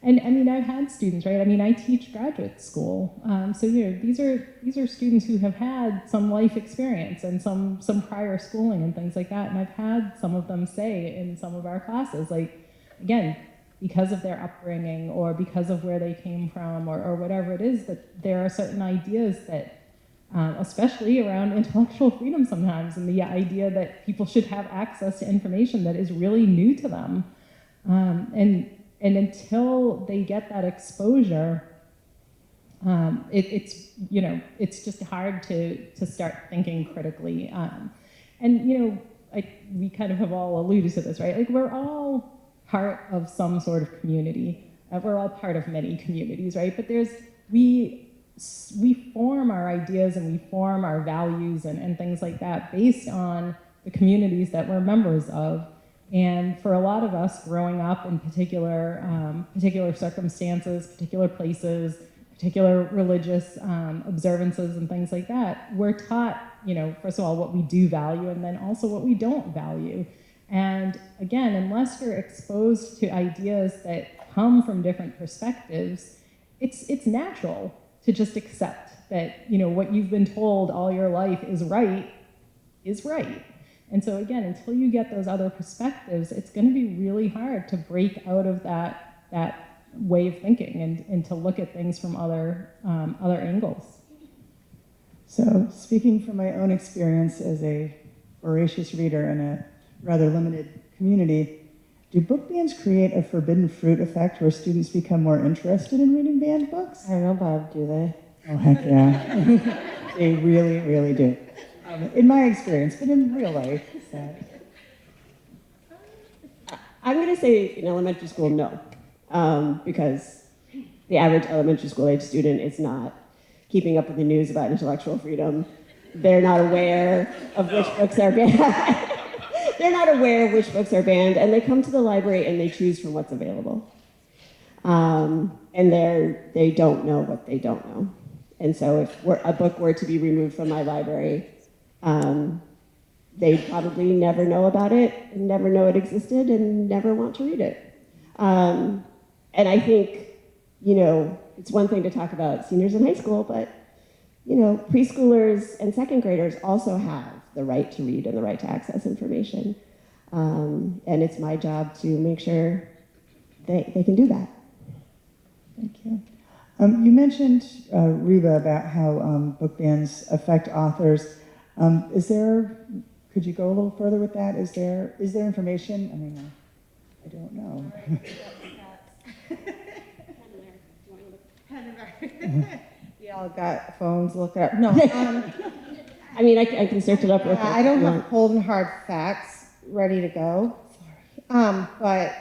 And I mean, I've had students, right? I mean, I teach graduate school, so these are students who have had some life experience and some prior schooling and things like that. And I've had some of them say in some of our classes, like, again, because of their upbringing or because of where they came from or whatever it is, that there are certain ideas that, especially around intellectual freedom sometimes, and the idea that people should have access to information that is really new to them, and until they get that exposure, it's just hard to start thinking critically. We kind of have all alluded to this, right? Like, we're all part of some sort of community. We're all part of many communities, right? But we form our ideas and we form our values and things like that based on the communities that we're members of. And for a lot of us growing up in particular circumstances, particular places, particular religious observances and things like that, we're taught, first of all, what we do value and then also what we don't value. And again, unless you're exposed to ideas that come from different perspectives, it's natural to just accept that, what you've been told all your life is right. And so again, until you get those other perspectives, it's going to be really hard to break out of that way of thinking and to look at things from other angles. So, speaking from my own experience as a voracious reader in a rather limited community, do book bans create a forbidden fruit effect where students become more interested in reading banned books? I don't know, Bob, do they? Oh, heck yeah. They really, really do. In my experience, but in real life, it's sad. I'm going to say in elementary school, no, because the average elementary school age student is not keeping up with the news about intellectual freedom. They're not aware of which books are banned. They're not aware of which books are banned, and they come to the library and they choose from what's available. And they don't know what they don't know. And so if a book were to be removed from my library, they'd probably never know about it, and never know it existed, and never want to read it. And I think, it's one thing to talk about seniors in high school, but, preschoolers and second graders also have the right to read and the right to access information. And it's my job to make sure they can do that. Thank you. You mentioned, Reba, about how book bans affect authors. Could you go a little further with that? Is there information? I mean, I don't know. We all got phones, look it up. No, I mean, I can search it up real quick. I don't have cold and hard facts ready to go. Sorry. But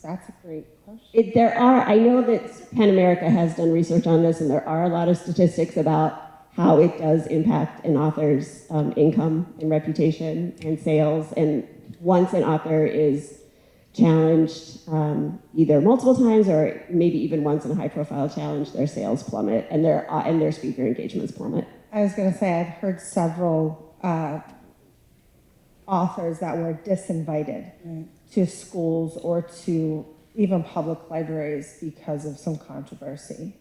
that's a great question. I know that PEN America has done research on this, and there are a lot of statistics about how it does impact an author's income and reputation and sales. And once an author is challenged either multiple times or maybe even once in a high-profile challenge, their sales plummet and their speaker engagements plummet. I was going to say, I've heard several authors that were disinvited to schools or to even public libraries because of some controversy.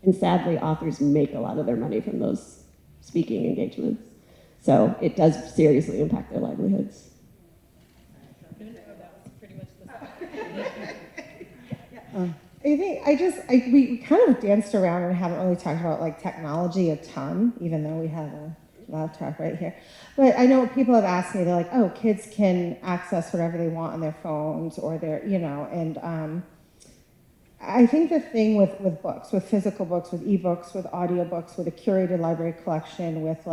And sadly, authors make a lot of their money from those speaking engagements. So it does seriously impact their livelihoods. We kind of danced around and haven't really talked about like technology a ton, even though we have a laptop right here. But I know people have asked me, they're like, oh, kids can access whatever they want on their phones or and I think the thing with books, with physical books, with ebooks, with audiobooks, with a curated library collection, with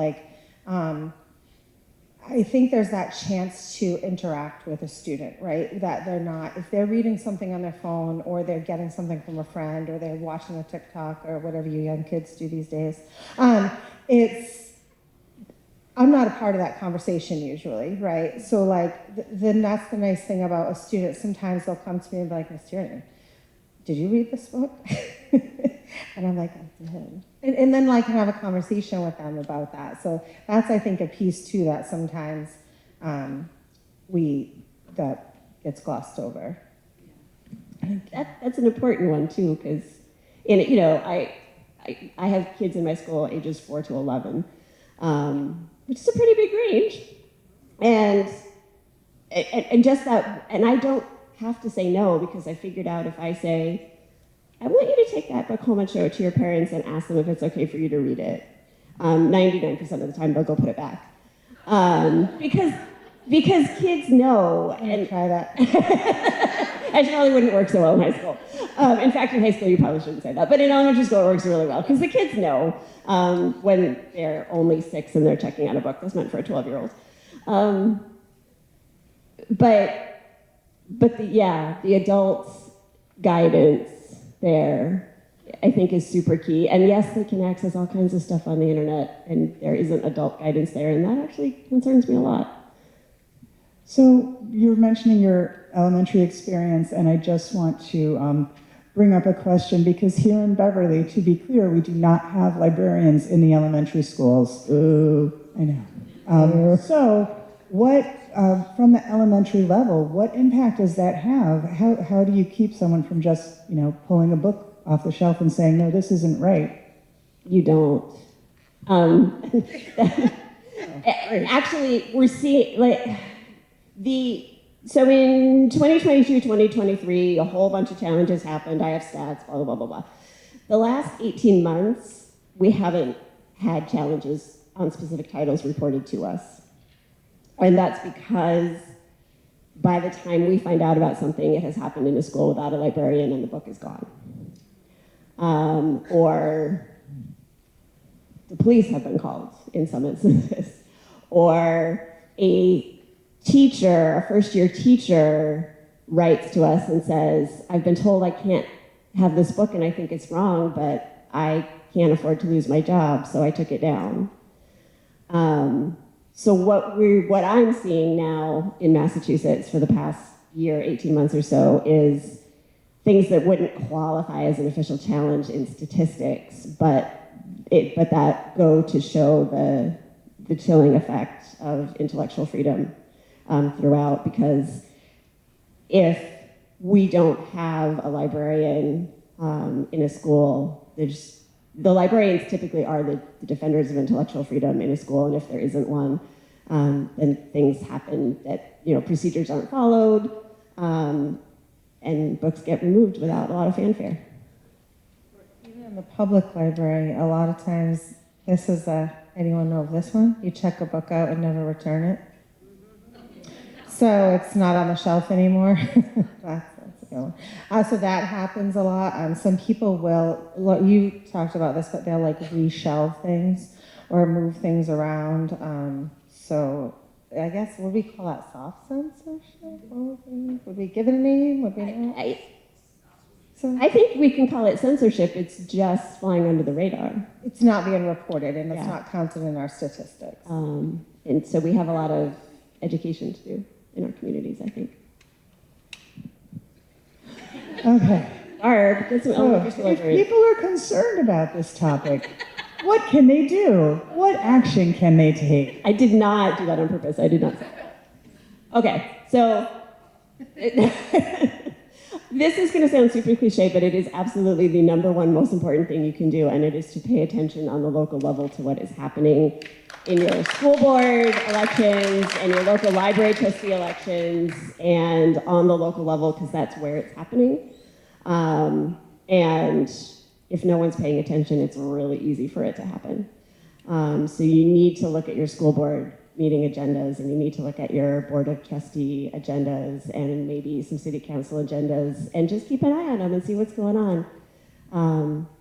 I think there's that chance to interact with a student, right? That if they're reading something on their phone or they're getting something from a friend or they're watching a TikTok or whatever you young kids do these days, I'm not a part of that conversation usually, right? So that's the nice thing about a student. Sometimes they'll come to me and be like, Miss Tierney, did you read this book? And I'm like, I did. And then have a conversation with them about that. So that's, I think, a piece too that sometimes that gets glossed over. That's an important one too, because, you know, I have kids in my school ages 4 to 11, which is a pretty big range, and just that, and I don't have to say no, because I figured out if I say, I want you to take that book home and show it to your parents and ask them if it's okay for you to read it. 99% of the time they'll go put it back, because kids know. And try that. It probably wouldn't work so well in high school. In fact, in high school, you probably shouldn't say that. But in elementary school, it works really well because the kids know when they're only 6 and they're checking out a book that's meant for a 12-year-old. But the adults' guidance there, I think, is super key. And yes, they can access all kinds of stuff on the internet, and there isn't adult guidance there, and that actually concerns me a lot. So you were mentioning your elementary experience, and I just want to bring up a question, because here in Beverly, to be clear, we do not have librarians in the elementary schools. Ooh, I know. So what, from the elementary level, what impact does that have? How do you keep someone from just, pulling a book off the shelf and saying, no, this isn't right? You don't. Actually, we're seeing, so in 2022, 2023, a whole bunch of challenges happened. I have stats, blah, blah, blah, blah. The last 18 months, we haven't had challenges on specific titles reported to us. And that's because by the time we find out about something, it has happened in a school without a librarian and the book is gone. Or the police have been called in some instances. Or a teacher, a first-year teacher, writes to us and says, I've been told I can't have this book and I think it's wrong, but I can't afford to lose my job, so I took it down. So what I'm seeing now in Massachusetts for the past year, 18 months or so, is things that wouldn't qualify as an official challenge in statistics, but that go to show the chilling effect of intellectual freedom throughout, because if we don't have a librarian in a school, the librarians typically are the defenders of intellectual freedom in a school, and if there isn't one, then things happen that, procedures aren't followed, and books get removed without a lot of fanfare. Even in the public library, a lot of times, anyone know of this one? You check a book out and never return it. So it's not on the shelf anymore. That's a good one. So that happens a lot. Some people will, you talked about this, but they'll reshelve things or move things around. So I guess, would we call that soft censorship? Would we give it a name? Would we not? I think we can call it censorship. It's just flying under the radar. It's not being reported, and it's not counted in our statistics. And so we have a lot of education to do in our communities, I think. Okay. Barb, get some elementary school If libraries. people are concerned about this topic, what can they do? What action can they take? I did not do that on purpose. I did not say that. Okay, so this is going to sound super cliche, but it is absolutely the number one most important thing you can do, and it is to pay attention on the local level to what is happening in your school board elections and your local library trustee elections, and on the local level, because that's where it's happening. And if no one's paying attention, it's really easy for it to happen. So you need to look at your school board meeting agendas, and you need to look at your board of trustee agendas and maybe some city council agendas, and just keep an eye on them and see what's going on.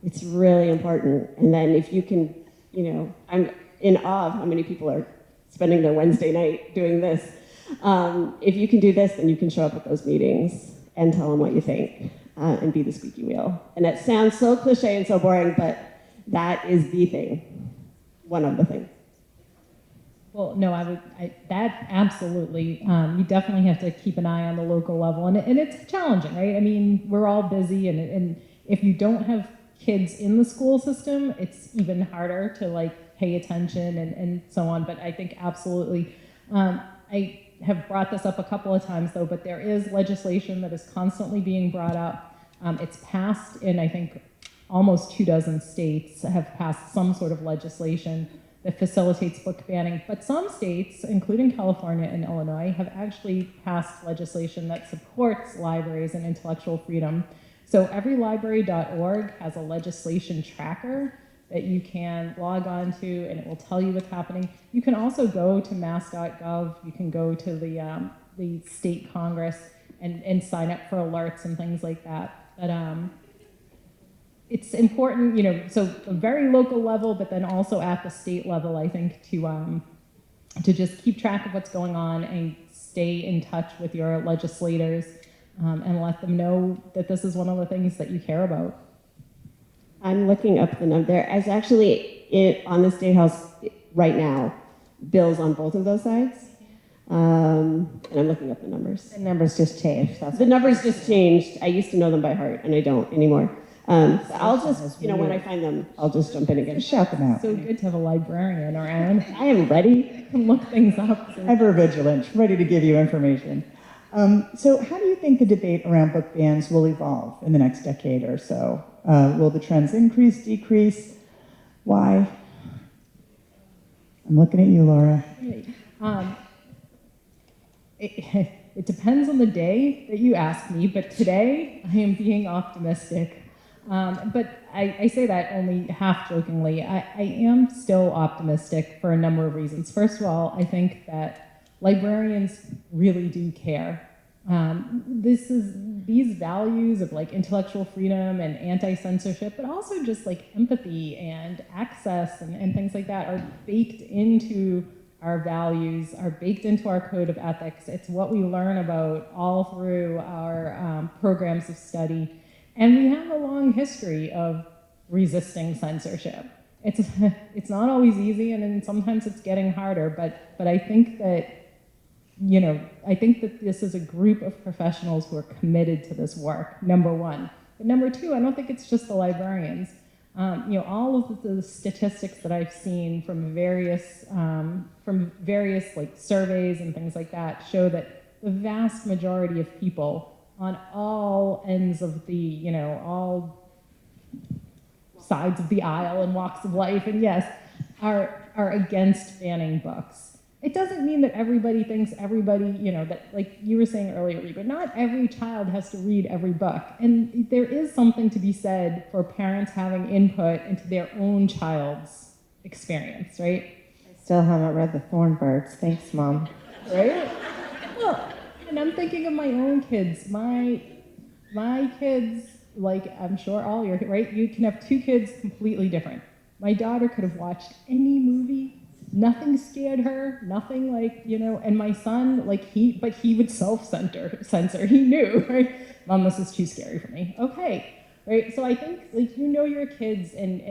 It's really important. And then if you can, I'm in awe of how many people are spending their Wednesday night doing this. If you can do this, then you can show up at those meetings and tell them what you think, and be the squeaky wheel. And it sounds so cliche and so boring, but that is the thing, one of the things. Well, no, that absolutely, you definitely have to keep an eye on the local level, and it's challenging, right? I mean, we're all busy, and if you don't have kids in the school system, it's even harder to pay attention and so on, but I think absolutely. I have brought this up a couple of times though, but there is legislation that is constantly being brought up. It's passed in, I think, almost 24 states have passed some sort of legislation that facilitates book banning. But some states, including California and Illinois, have actually passed legislation that supports libraries and intellectual freedom. So everylibrary.org has a legislation tracker that you can log on to, and it will tell you what's happening. You can also go to mass.gov. You can go to the state Congress and sign up for alerts and things like that. But it's important, so a very local level, but then also at the state level, I think, to just keep track of what's going on and stay in touch with your legislators and let them know that this is one of the things that you care about. I'm looking up the number. There is actually, on the State House right now, bills on both of those sides. And I'm looking up the numbers. The numbers just changed. The numbers just changed. I used to know them by heart, and I don't anymore. So I'll just, when I find them, I'll just jump in again. Shout them out. So good to have a librarian around. I am ready. I can look things up. So. Ever vigilant, ready to give you information. So how do you think the debate around book bans will evolve in the next decade or so? Will the trends increase, decrease? Why? I'm looking at you, Laura. It depends on the day that you ask me, but today I am being optimistic. But I say that only half jokingly. I am still optimistic for a number of reasons. First of all, I think that librarians really do care. These values of like intellectual freedom and anti-censorship, but also just like empathy and access and things like that are baked into our values, are baked into our code of ethics. It's what we learn about all through our programs of study. And we have a long history of resisting censorship. It's not always easy, and then sometimes it's getting harder, but I think that I think that this is a group of professionals who are committed to this work, number one. But number two, I don't think it's just the librarians. All of the statistics that I've seen from various like surveys and things like that show that the vast majority of people on all ends of all sides of the aisle and walks of life, and yes, are against banning books. It doesn't mean that everybody thinks that, like you were saying earlier, Reba, not every child has to read every book. And there is something to be said for parents having input into their own child's experience, right? I still haven't read The Thornbirds. Thanks, Mom. Right? Well, and I'm thinking of my own kids. My kids, like I'm sure all your, right? You can have two kids completely different. My daughter could have watched any movie. Nothing scared her, nothing and my son, he would self-censor, he knew, right? Mom, this is too scary for me. Okay, right? So I think, your kids, and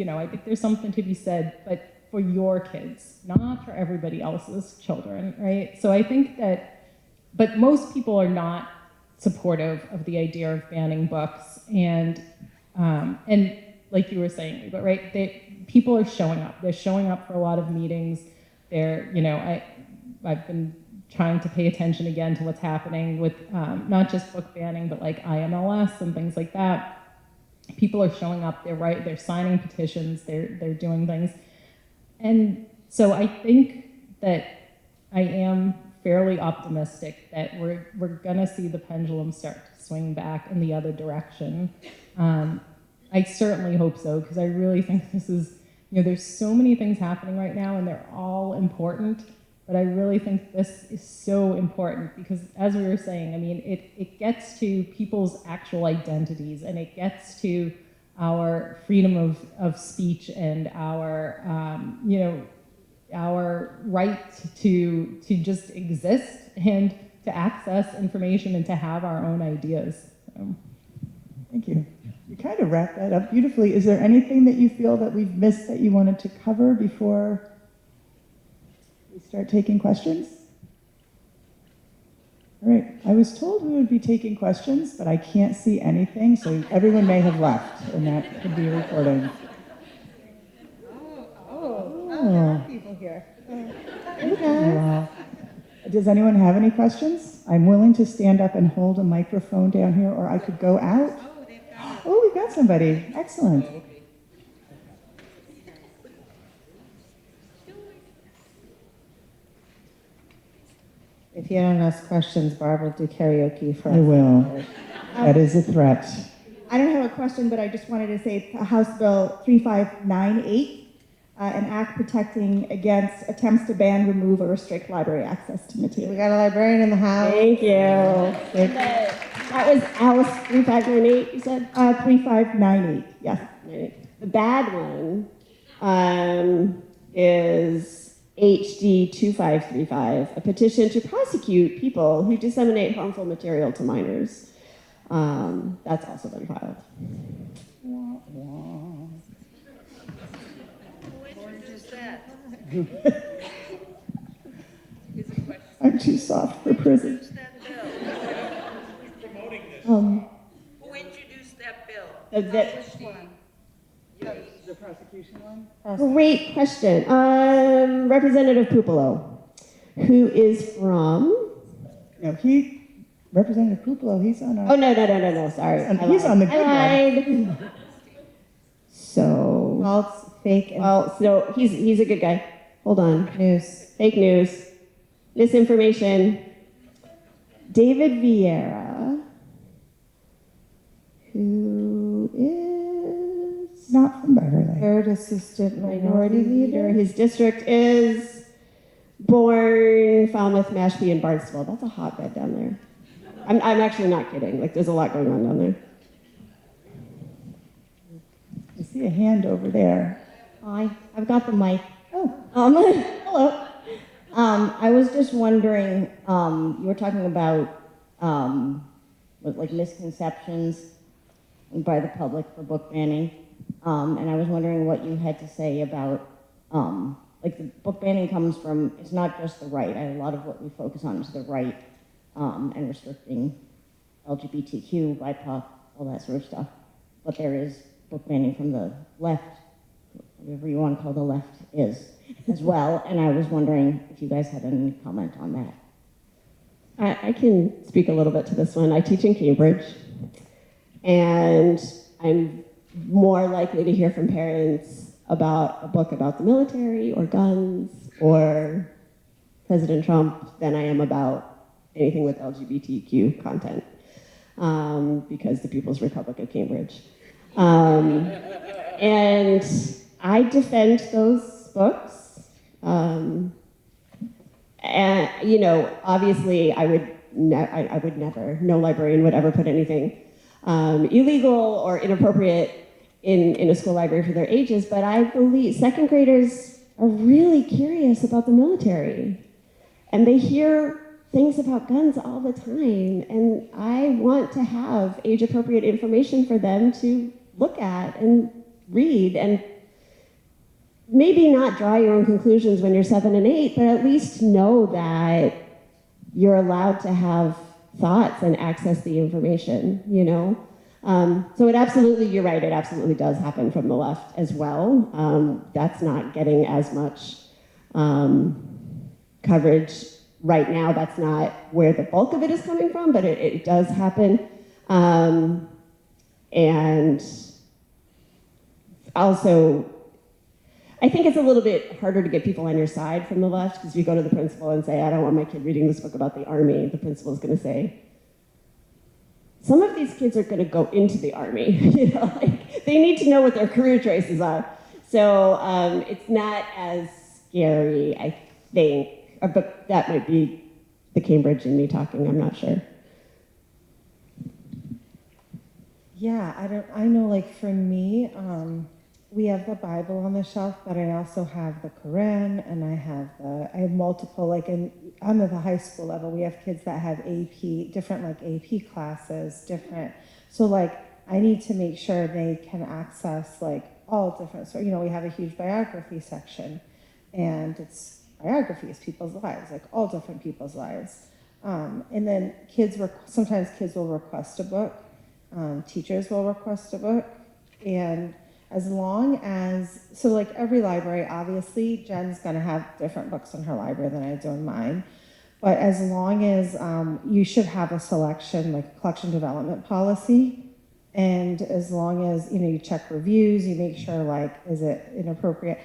I think there's something to be said, but for your kids, not for everybody else's children, right? So I think but most people are not supportive of the idea of banning books, and like you were saying, but right, people are showing up. They're showing up for a lot of meetings. I've been trying to pay attention again to what's happening with not just book banning, but like IMLS and things like that. People are showing up. They're signing petitions. They're doing things, and so I think that I am fairly optimistic that we're gonna see the pendulum start to swing back in the other direction. I certainly hope so, because I really think this is, there's so many things happening right now and they're all important, but I really think this is so important because, as we were saying, I mean, it gets to people's actual identities, and it gets to our freedom of speech and our, our right to just exist and to access information and to have our own ideas. So. Thank you. You kind of wrapped that up beautifully. Is there anything that you feel that we've missed that you wanted to cover before we start taking questions? All right. I was told we would be taking questions, but I can't see anything, so everyone may have left, and that could be a recording. There are people here. Wow. Does anyone have any questions? I'm willing to stand up and hold a microphone down here, or I could go out. Oh, we've got somebody. Excellent. If you don't ask questions, Barb will do karaoke for us. I will. That is a threat. I don't have a question, but I just wanted to say House Bill 3598, an act protecting against attempts to ban, remove, or restrict library access to We material. got a librarian in the house. Thank you. That was Alice 3598, you said? 3598, yes. The bad one is HD 2535, a petition to prosecute people who disseminate harmful material to minors. That's also been filed. I'm too soft for prison. Who introduced that bill? The prosecution one? Great question. Representative Pupolo, who is from? No, Representative Pupolo, he's on our. Oh, no, sorry. He's on the good one. I lied. So, False, fake, and well, so he's a good guy. Hold on. news. Fake news. Misinformation. David Vieira, who is Not from Beverly. Third assistant minority leader. His district is Bourne, Falmouth, Mashpee, and Barnstable. That's a hotbed down there. I'm actually not kidding. Like, there's a lot going on down there. I see a hand over there. Hi, I've got the mic. Oh, Hello. I was just wondering, you were talking about like misconceptions by the public for book banning, and I was wondering what you had to say about like the book banning comes from. It's not just the right. A lot of what we focus on is the right and restricting LGBTQ, BIPOC, all that sort of stuff. But there is book banning from the left, whatever you want to call the left is, as well. And I was wondering if you guys had any comment on that. I can speak a little bit to this one. I teach in Cambridge, and I'm more likely to hear from parents about a book about the military or guns or President Trump than I am about anything with LGBTQ content, because the People's Republic of Cambridge. And I defend those books. And, you know, obviously I would never, no librarian would ever put anything illegal or inappropriate in a school library for their ages, but I believe second graders are really curious about the military. And they hear things about guns all the time, and I want to have age-appropriate information for them to look at and read, and maybe not draw your own conclusions when you're 7 and 8, but at least know that you're allowed to have thoughts and access the information, you know? So it absolutely, you're right, it absolutely does happen from the left as well. That's not getting as much coverage right now. That's not where the bulk of it is coming from, but it does happen. And also, I think it's a little bit harder to get people on your side from the left, because if you go to the principal and say, I don't want my kid reading this book about the Army, the principal is going to say, some of these kids are going to go into the Army. You know, like, they need to know what their career choices are. So it's not as scary, I think. But that might be the Cambridge in me talking, I'm not sure. Yeah, I know, like, for me, we have the Bible on the shelf, but I also have the Quran, and I have multiple, like, under the high school level, we have kids that have different AP classes, so, like, I need to make sure they can access, like, all different, so, you know, we have a huge biography section, and it's biographies, people's lives, like all different people's lives. And then sometimes kids will request a book, teachers will request a book, and as long as, so like every library, obviously, Jen's gonna have different books in her library than I do in mine, But as long as you should have a selection, like a collection development policy, and as long as you check reviews, you make sure like is it inappropriate.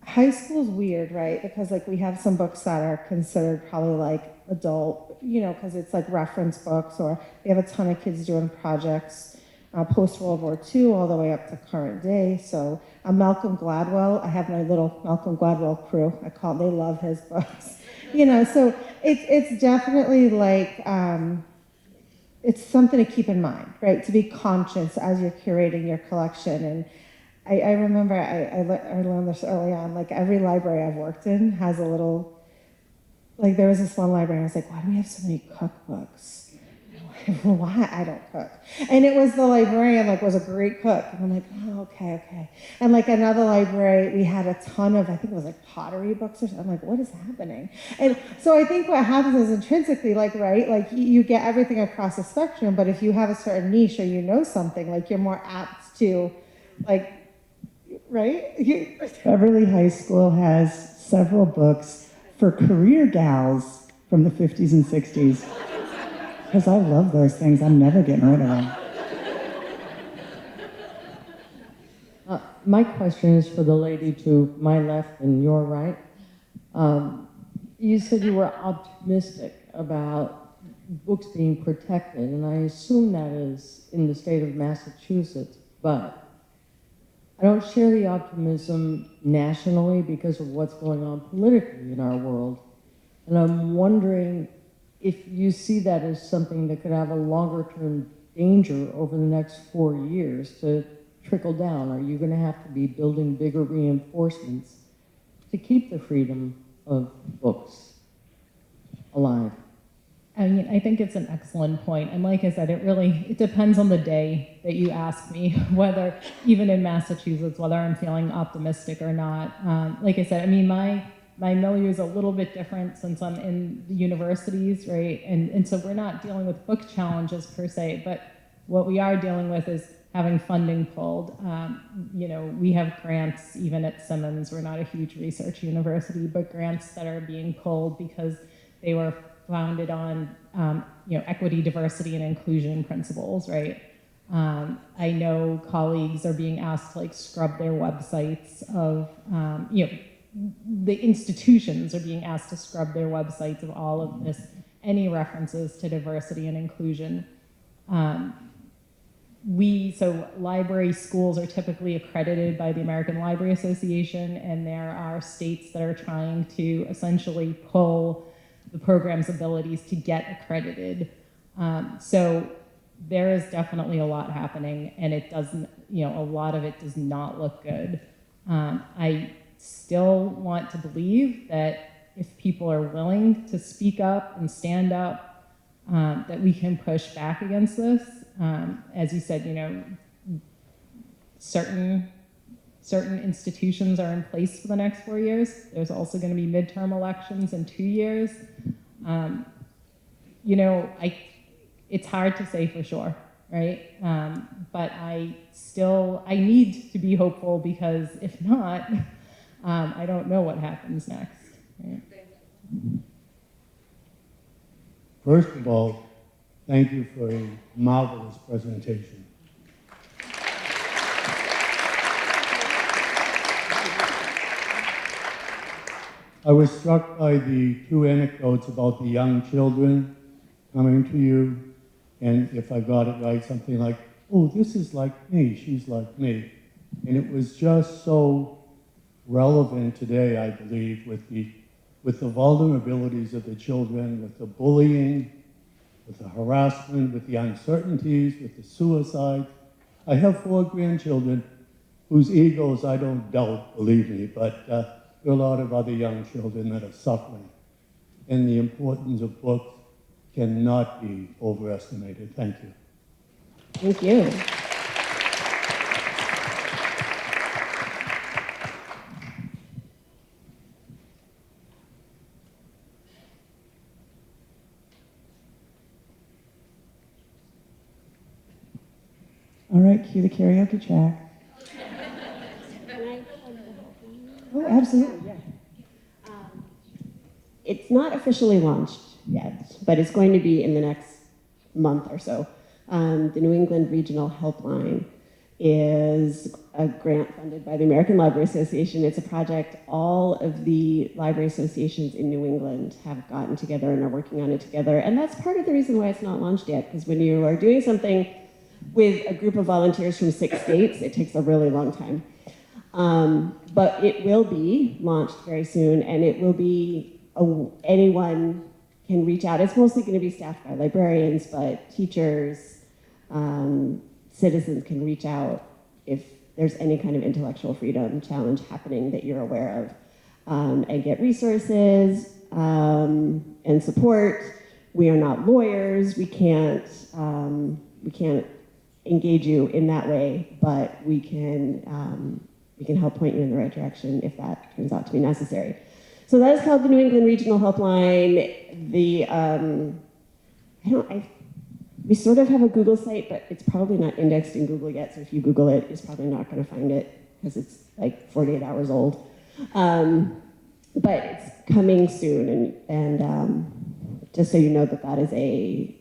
High school's weird, right? Because like we have some books that are considered probably like adult, because it's like reference books, or we have a ton of kids doing projects post World War II all the way up to current day. So Malcolm Gladwell, I have my little Malcolm Gladwell crew. They love his books. So it's definitely like it's something to keep in mind, right? To be conscious as you're curating your collection. And I remember I learned this early on. Like every library I've worked in has a little. Like there was this one library, I was like, why do we have so many cookbooks? Why? I don't cook. And it was the librarian, like, was a great cook. And I'm like, oh, okay. And like another library, we had a ton of, I think it was like pottery books or something. I'm like, what is happening? And so I think what happens is intrinsically, like, right, like you get everything across the spectrum, but if you have a certain niche or something, like you're more apt to, like, right? Beverly High School has several books for career gals from the 50s and 60s. Because I love those things. I'm never getting rid of them. My question is for the lady to my left and your right. You said you were optimistic about books being protected, and I assume that is in the state of Massachusetts, but I don't share the optimism nationally because of what's going on politically in our world. And I'm wondering if you see that as something that could have a longer-term danger over the next 4 years to trickle down. Are you going to have to be building bigger reinforcements to keep the freedom of books alive? I mean, I think it's an excellent point. And like I said, it depends on the day that you ask me, whether, even in Massachusetts, whether I'm feeling optimistic or not. Like I said, I mean, my milieu is a little bit different since I'm in the universities, right? And so we're not dealing with book challenges per se, but what we are dealing with is having funding pulled. We have grants even at Simmons. We're not a huge research university, but grants that are being pulled because they were founded on equity, diversity, and inclusion principles, right? I know colleagues are being asked to like scrub their websites of, the institutions are being asked to scrub their websites of all of this, any references to diversity and inclusion. So library schools are typically accredited by the American Library Association, and there are states that are trying to essentially pull the program's abilities to get accredited. So there is definitely a lot happening, and it doesn't, a lot of it does not look good. I still want to believe that if people are willing to speak up and stand up, that we can push back against this. As you said, certain institutions are in place for the next 4 years. There's also going to be midterm elections in 2 years. It's hard to say for sure, right? But I need to be hopeful, because if not, I don't know what happens next. Right? First of all, thank you for a marvelous presentation. I was struck by the two anecdotes about the young children coming to you, and if I got it right, something like, oh, this is like me, she's like me. And it was just so relevant today, I believe, with the vulnerabilities of the children, with the bullying, with the harassment, with the uncertainties, with the suicide. I have 4 grandchildren whose egos I don't doubt, believe me, but there are a lot of other young children that are suffering. And the importance of books cannot be overestimated. Thank you. Thank you. All right, cue the karaoke track. Oh, absolutely, yeah. It's not officially launched, yet, but it's going to be in the next month or so. The New England Regional Helpline is a grant funded by the American Library Association. It's a project all of the library associations in New England have gotten together and are working on it together. And that's part of the reason why it's not launched yet, because when you are doing something with a group of volunteers from 6 states, it takes a really long time. But it will be launched very soon, and it will be, anyone can reach out. It's mostly going to be staffed by librarians, but teachers, citizens can reach out if there's any kind of intellectual freedom challenge happening that you're aware of, and get resources and support. We are not lawyers. We can't engage you in that way, but we can help point you in the right direction if that turns out to be necessary. So that is called the New England Regional Helpline. We sort of have a Google site, but it's probably not indexed in Google yet, so if you Google it, it's probably not going to find it because it's like 48 hours old. But it's coming soon, and just so you know that is a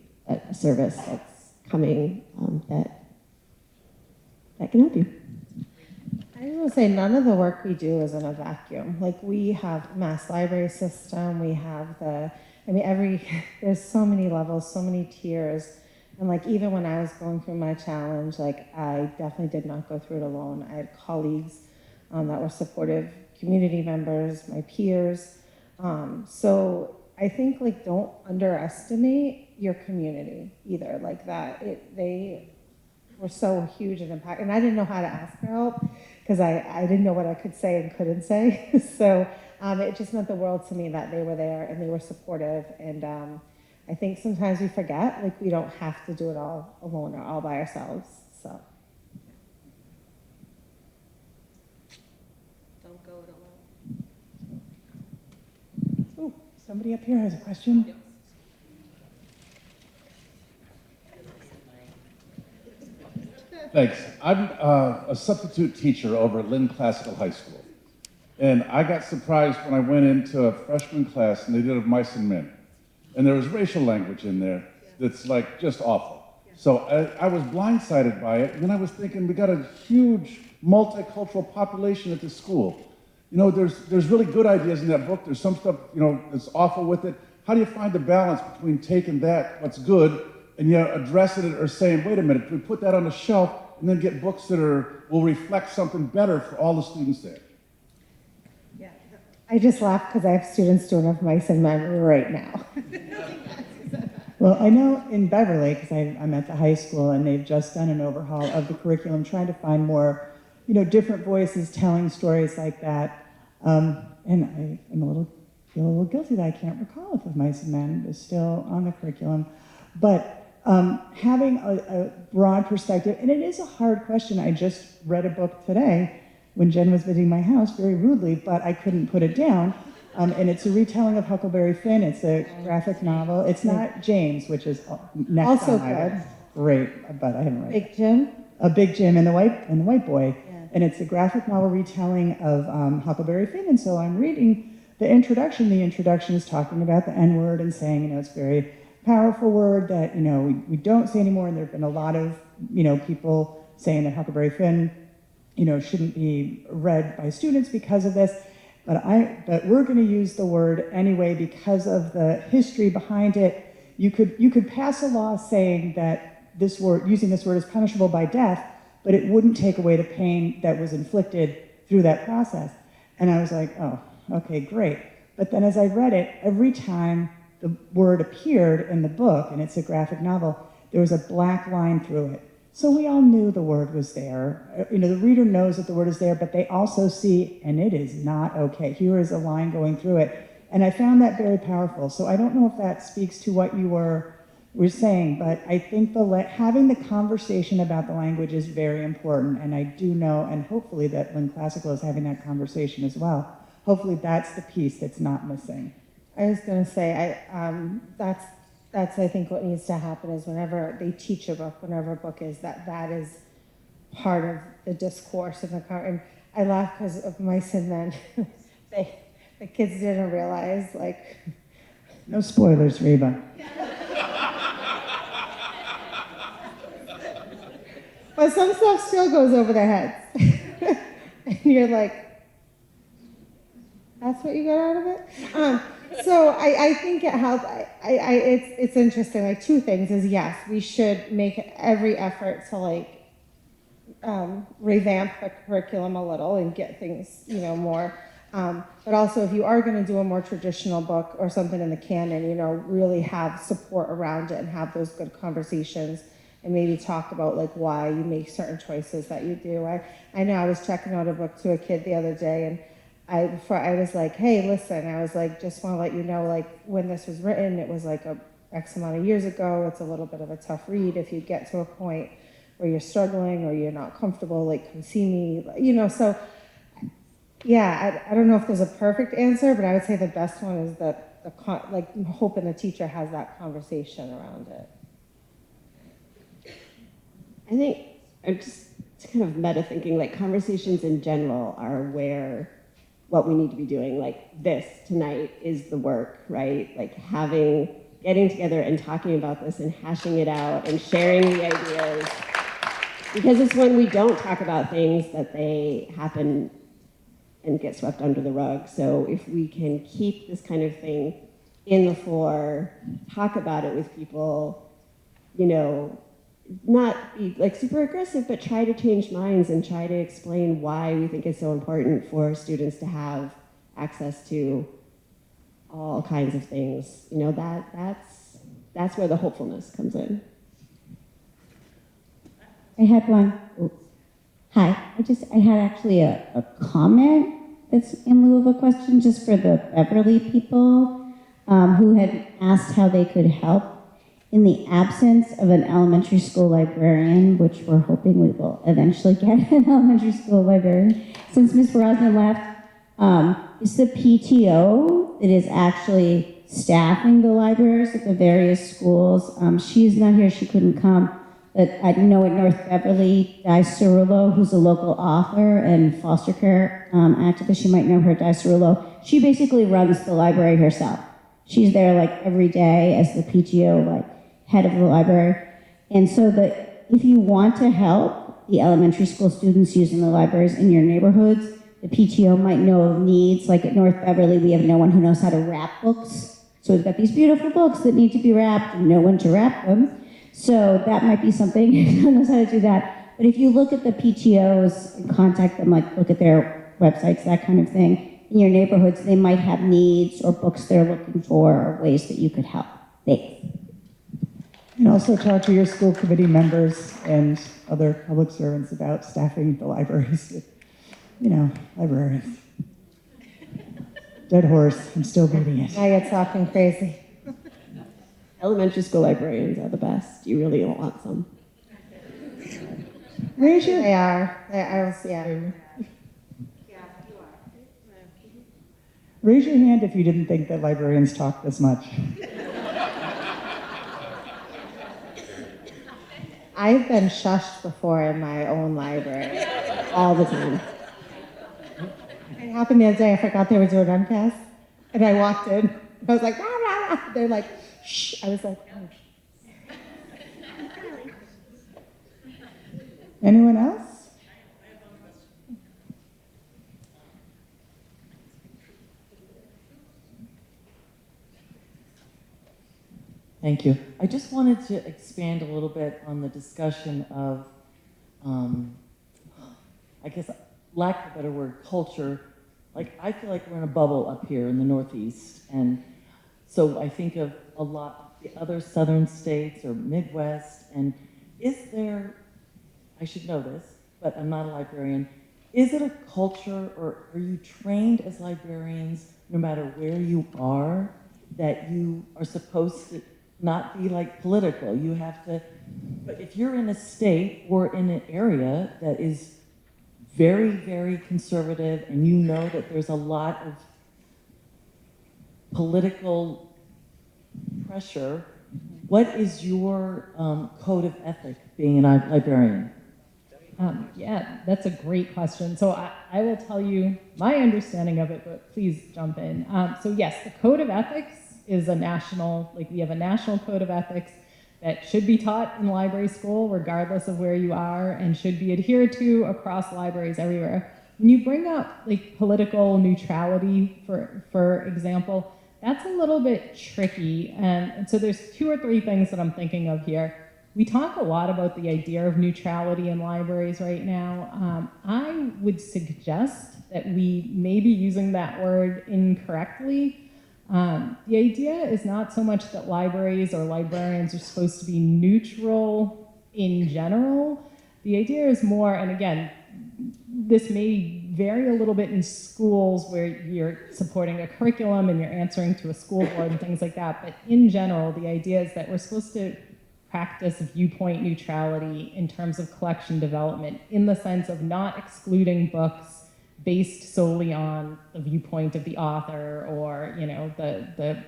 service that's coming that can help you. I will say none of the work we do is in a vacuum. Like, we have mass library system, we have there's so many levels, so many tiers. And like, even when I was going through my challenge, like, I definitely did not go through it alone. I had colleagues that were supportive, community members, my peers. So I think, like, don't underestimate your community either. Like they were so huge and impact. And I didn't know how to ask for help because I didn't know what I could say and couldn't say. So it just meant the world to me that they were there and they were supportive. And I think sometimes we forget, like, we don't have to do it all alone or all by ourselves. So. Don't go it alone. Oh, somebody up here has a question. Thanks. I'm a substitute teacher over at Lynn Classical High School. And I got surprised when I went into a freshman class and they did a mice and men. And there was racial language in there that's like just awful. So I was blindsided by it. And then I was thinking, we got a huge multicultural population at this school. You know, there's really good ideas in that book. There's some stuff, you know, that's awful with it. How do you find the balance between taking that, what's good, and yet addressing it or saying, wait a minute, can we put that on the shelf and then get books that will reflect something better for all the students there? Yeah, I just laugh because I have students doing it for mice and men right now. Well, I know in Beverly, because I'm at the high school, and they've just done an overhaul of the curriculum, trying to find more, you know, different voices telling stories like that. And I feel a little guilty that I can't recall if Mice and Men is still on the curriculum. But having a broad perspective, and it is a hard question. I just read a book today when Jen was visiting my house, very rudely, but I couldn't put it down. And it's a retelling of Huckleberry Finn. It's a graphic novel. It's not James, which is next also on my list. Great, but I haven't read it. Big Jim? A Big Jim and the White Boy. Yeah. And it's a graphic novel retelling of Huckleberry Finn. And so I'm reading the introduction. The introduction is talking about the N-word and saying, you know, it's a very powerful word that, you know, we don't say anymore. And there have been a lot of, you know, people saying that Huckleberry Finn, you know, shouldn't be read by students because of this. But we're going to use the word anyway because of the history behind it. You could pass a law saying that using this word is punishable by death, but it wouldn't take away the pain that was inflicted through that process. And I was like, oh, okay, great. But then as I read it, every time the word appeared in the book, and it's a graphic novel, there was a black line through it. So we all knew the word was there. You know, the reader knows that the word is there, but they also see, and it is not okay. Here is a line going through it. And I found that very powerful. So I don't know if that speaks to what you were saying, but I think having the conversation about the language is very important. And I do know, and hopefully that Lynn Classical is having that conversation as well. Hopefully that's the piece that's not missing. I was going to say, that's I think what needs to happen is whenever they teach a book, whenever a book is, that is part of the discourse of the car. And I laugh because of Mice and Men. The kids didn't realize, like, No spoilers, Reba. But some stuff still goes over their heads. And you're like, that's what you got out of it? So I think it helps. It's interesting. Like, two things is, yes, we should make every effort to like revamp the curriculum a little and get things, more. But also, if you are going to do a more traditional book or something in the canon, really have support around it and have those good conversations and maybe talk about like why you make certain choices that you do. I know I was checking out a book to a kid the other day, and I was like, hey, listen, I was like, just want to let you know, like, when this was written, it was like a X amount of years ago. It's a little bit of a tough read. If you get to a point where you're struggling or you're not comfortable, like, come see me, so yeah, I don't know if there's a perfect answer, but I would say the best one is that hoping the teacher has that conversation around it. I think, just kind of meta thinking, like, conversations in general are where what we need to be doing, like this tonight is the work, right? Like getting together and talking about this and hashing it out and sharing the ideas. Because it's when we don't talk about things that they happen and get swept under the rug. So if we can keep this kind of thing in the fore, talk about it with people, not be like super aggressive, but try to change minds and try to explain why we think it's so important for students to have access to all kinds of things. That's where the hopefulness comes in. I had one. Hi. I had actually a comment that's in lieu of a question, just for the Beverly people who had asked how they could help. In the absence of an elementary school librarian, which we're hoping we will eventually get an elementary school librarian, since Ms. Brosnan left, it's the PTO that is actually staffing the libraries at the various schools. She's not here, she couldn't come, but I know at North Beverly, Di Cerullo, who's a local author and foster care activist, you might know her, Di Cerullo, she basically runs the library herself. She's there like every day as the PTO head of the library. And so if you want to help the elementary school students using the libraries in your neighborhoods, the PTO might know of needs. Like at North Beverly, we have no one who knows how to wrap books. So we've got these beautiful books that need to be wrapped and no one to wrap them. So that might be something, no one knows how to do that. But if you look at the PTOs and contact them, like look at their websites, that kind of thing, in your neighborhoods, they might have needs or books they're looking for or ways that you could help. Thanks. And also talk to your school committee members and other public servants about staffing the libraries with, librarians. Dead horse, I'm still beating it. Now you're talking crazy. Elementary school librarians are the best. You really don't want some. Raise your They are. Yeah. Raise your hand if you didn't think that librarians talk this much. I've been shushed before in my own library. All the time. It happened the other day. I forgot they were doing MCAS. And I walked in. I was like, rah, rah, rah. They're like, shh. I was like, oh. Anyone else? Thank you. I just wanted to expand a little bit on the discussion of, I guess, lack of a better word, culture. Like, I feel like we're in a bubble up here in the Northeast. And so I think of a lot of the other southern states or Midwest. And is there, I should know this, but I'm not a librarian, is it a culture, or are you trained as librarians, no matter where you are, that you are supposed to not be like political? You have to, but if you're in a state or in an area that is very, very conservative and you know that there's a lot of political pressure, what is your code of ethic being a librarian? Yeah, that's a great question. So I will tell you my understanding of it, but please jump in. So yes, the code of ethics is a national, like we have a national code of ethics that should be taught in library school regardless of where you are and should be adhered to across libraries everywhere. When you bring up like political neutrality, for example, that's a little bit tricky. And so there's 2 or 3 things that I'm thinking of here. We talk a lot about the idea of neutrality in libraries right now. I would suggest that we may be using that word incorrectly. The idea is not so much that libraries or librarians are supposed to be neutral in general. The idea is more, and again, this may vary a little bit in schools where you're supporting a curriculum and you're answering to a school board and things like that, but in general, the idea is that we're supposed to practice viewpoint neutrality in terms of collection development, in the sense of not excluding books based solely on the viewpoint of the author or, you know, the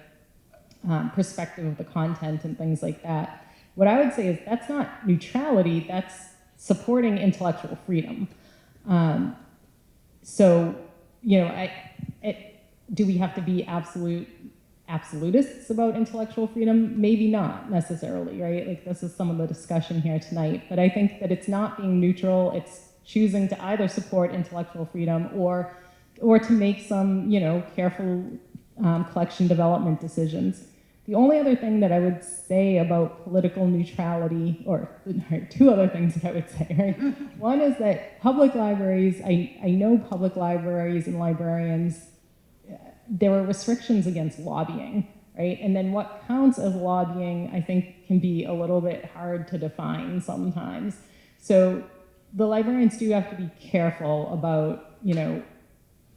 perspective of the content and things like that. What I would say is that's not neutrality, that's supporting intellectual freedom. So, you know, do we have to be absolutists about intellectual freedom? Maybe not necessarily, right? Like this is some of the discussion here tonight, but I think that it's not being neutral, it's choosing to either support intellectual freedom or to make some, you know, careful collection development decisions. The only other thing that I would say about political neutrality, or 2 other things that I would say, right? One is that public libraries, I know public libraries and librarians, there are restrictions against lobbying, right? And then what counts as lobbying, I think, can be a little bit hard to define sometimes. So the librarians do have to be careful about, you know,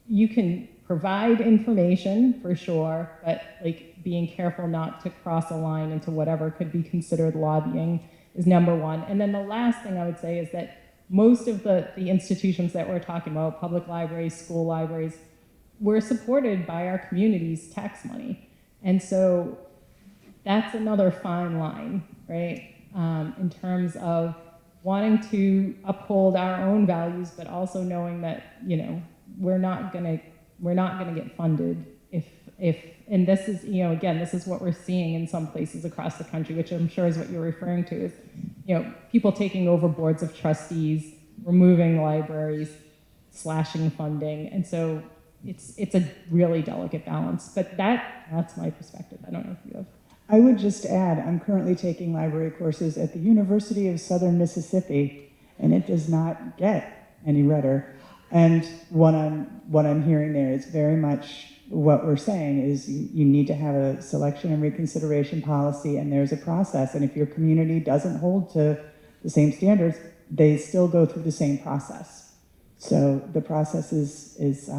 you can provide information for sure, but like being careful not to cross a line into whatever could be considered lobbying is number 1. And then the last thing I would say is that most of the institutions that we're talking about, public libraries, school libraries, we're supported by our community's tax money. And so that's another fine line, right? In terms of wanting to uphold our own values, but also knowing that, you know, we're not gonna get funded if and this is, you know, again, this is what we're seeing in some places across the country, which I'm sure is what you're referring to, is, you know, people taking over boards of trustees, removing libraries, slashing funding, and so it's a really delicate balance. But that's my perspective. I don't know if you have. I would just add, I'm currently taking library courses at the University of Southern Mississippi, and it does not get any redder. And what I'm hearing there is very much what we're saying is you need to have a selection and reconsideration policy, and there's a process. And if your community doesn't hold to the same standards, they still go through the same process. So the process is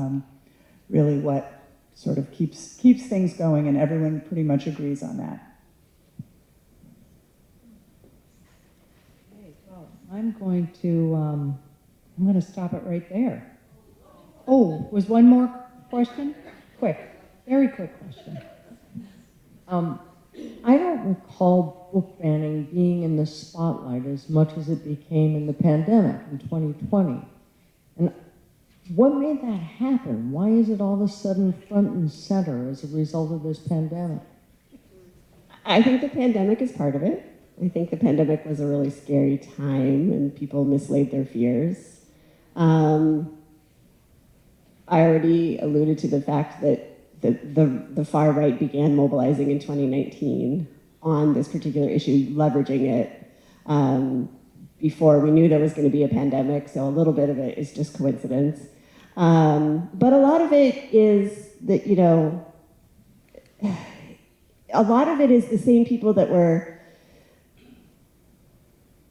really what sort of keeps things going, and everyone pretty much agrees on that. Okay, well, I'm going to stop it right there. Oh, was one more question? Quick, very quick question. I don't recall book banning being in the spotlight as much as it became in the pandemic in 2020. And what made that happen? Why is it all of a sudden front and center as a result of this pandemic? I think the pandemic is part of it. I think the pandemic was a really scary time and people mislaid their fears. I already alluded to the fact that the far right began mobilizing in 2019 on this particular issue, leveraging it before we knew there was going to be a pandemic, so a little bit of it is just coincidence. But a lot of it is that, you know, a lot of it is the same people that were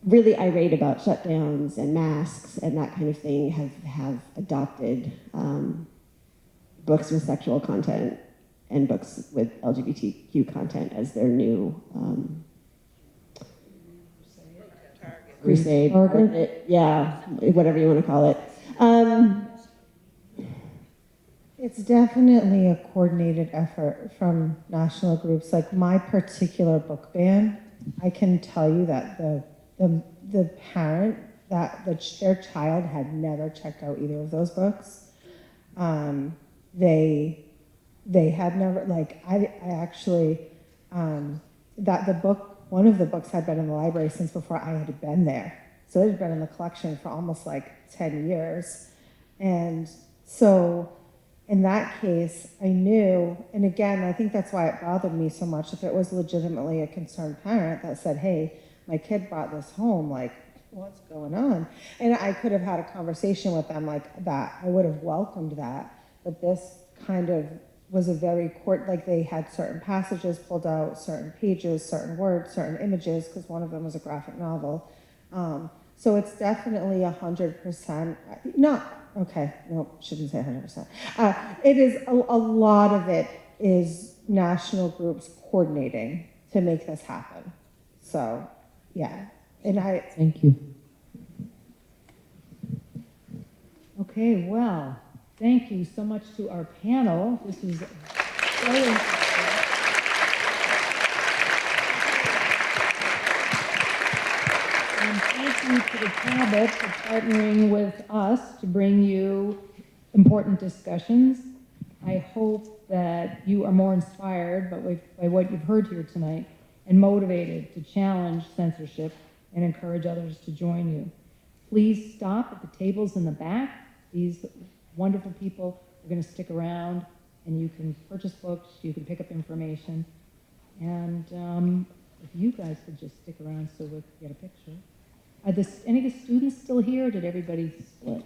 really irate about shutdowns and masks and that kind of thing have adopted books with sexual content and books with LGBTQ content as their new crusade, yeah, whatever you want to call it. It's definitely a coordinated effort from national groups. Like my particular book ban, I can tell you that the parent that their child had never checked out either of those books. They they had never, like, I actually, that the book, one of the books had been in the library since before I had been there. So it had been in the collection for almost like 10 years. And so in that case, I knew, and again, I think that's why it bothered me so much. If it was legitimately a concerned parent that said, hey, my kid brought this home, like, what's going on? And I could have had a conversation with them like that. I would have welcomed that. But this kind of was a very like they had certain passages pulled out, certain pages, certain words, certain images, because one of them was a graphic novel. So it's definitely 100%, not, okay, no, shouldn't say 100%. It is, a lot of it is national groups coordinating to make this happen. So, yeah, and Thank you. Okay, well, thank you so much to our panel. This was so interesting. And thank you to the Cabot for partnering with us to bring you important discussions. I hope that you are more inspired by what you've heard here tonight and motivated to challenge censorship and encourage others to join you. Please stop at the tables in the back. These wonderful people are going to stick around, and you can purchase books, you can pick up information. And if you guys could just stick around so we can get a picture. Are any of the students still here, or did everybody split?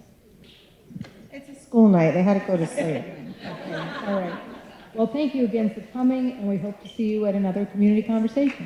it's a school night. They had to go to sleep. Okay, all right. Well, thank you again for coming, and we hope to see you at another community conversation.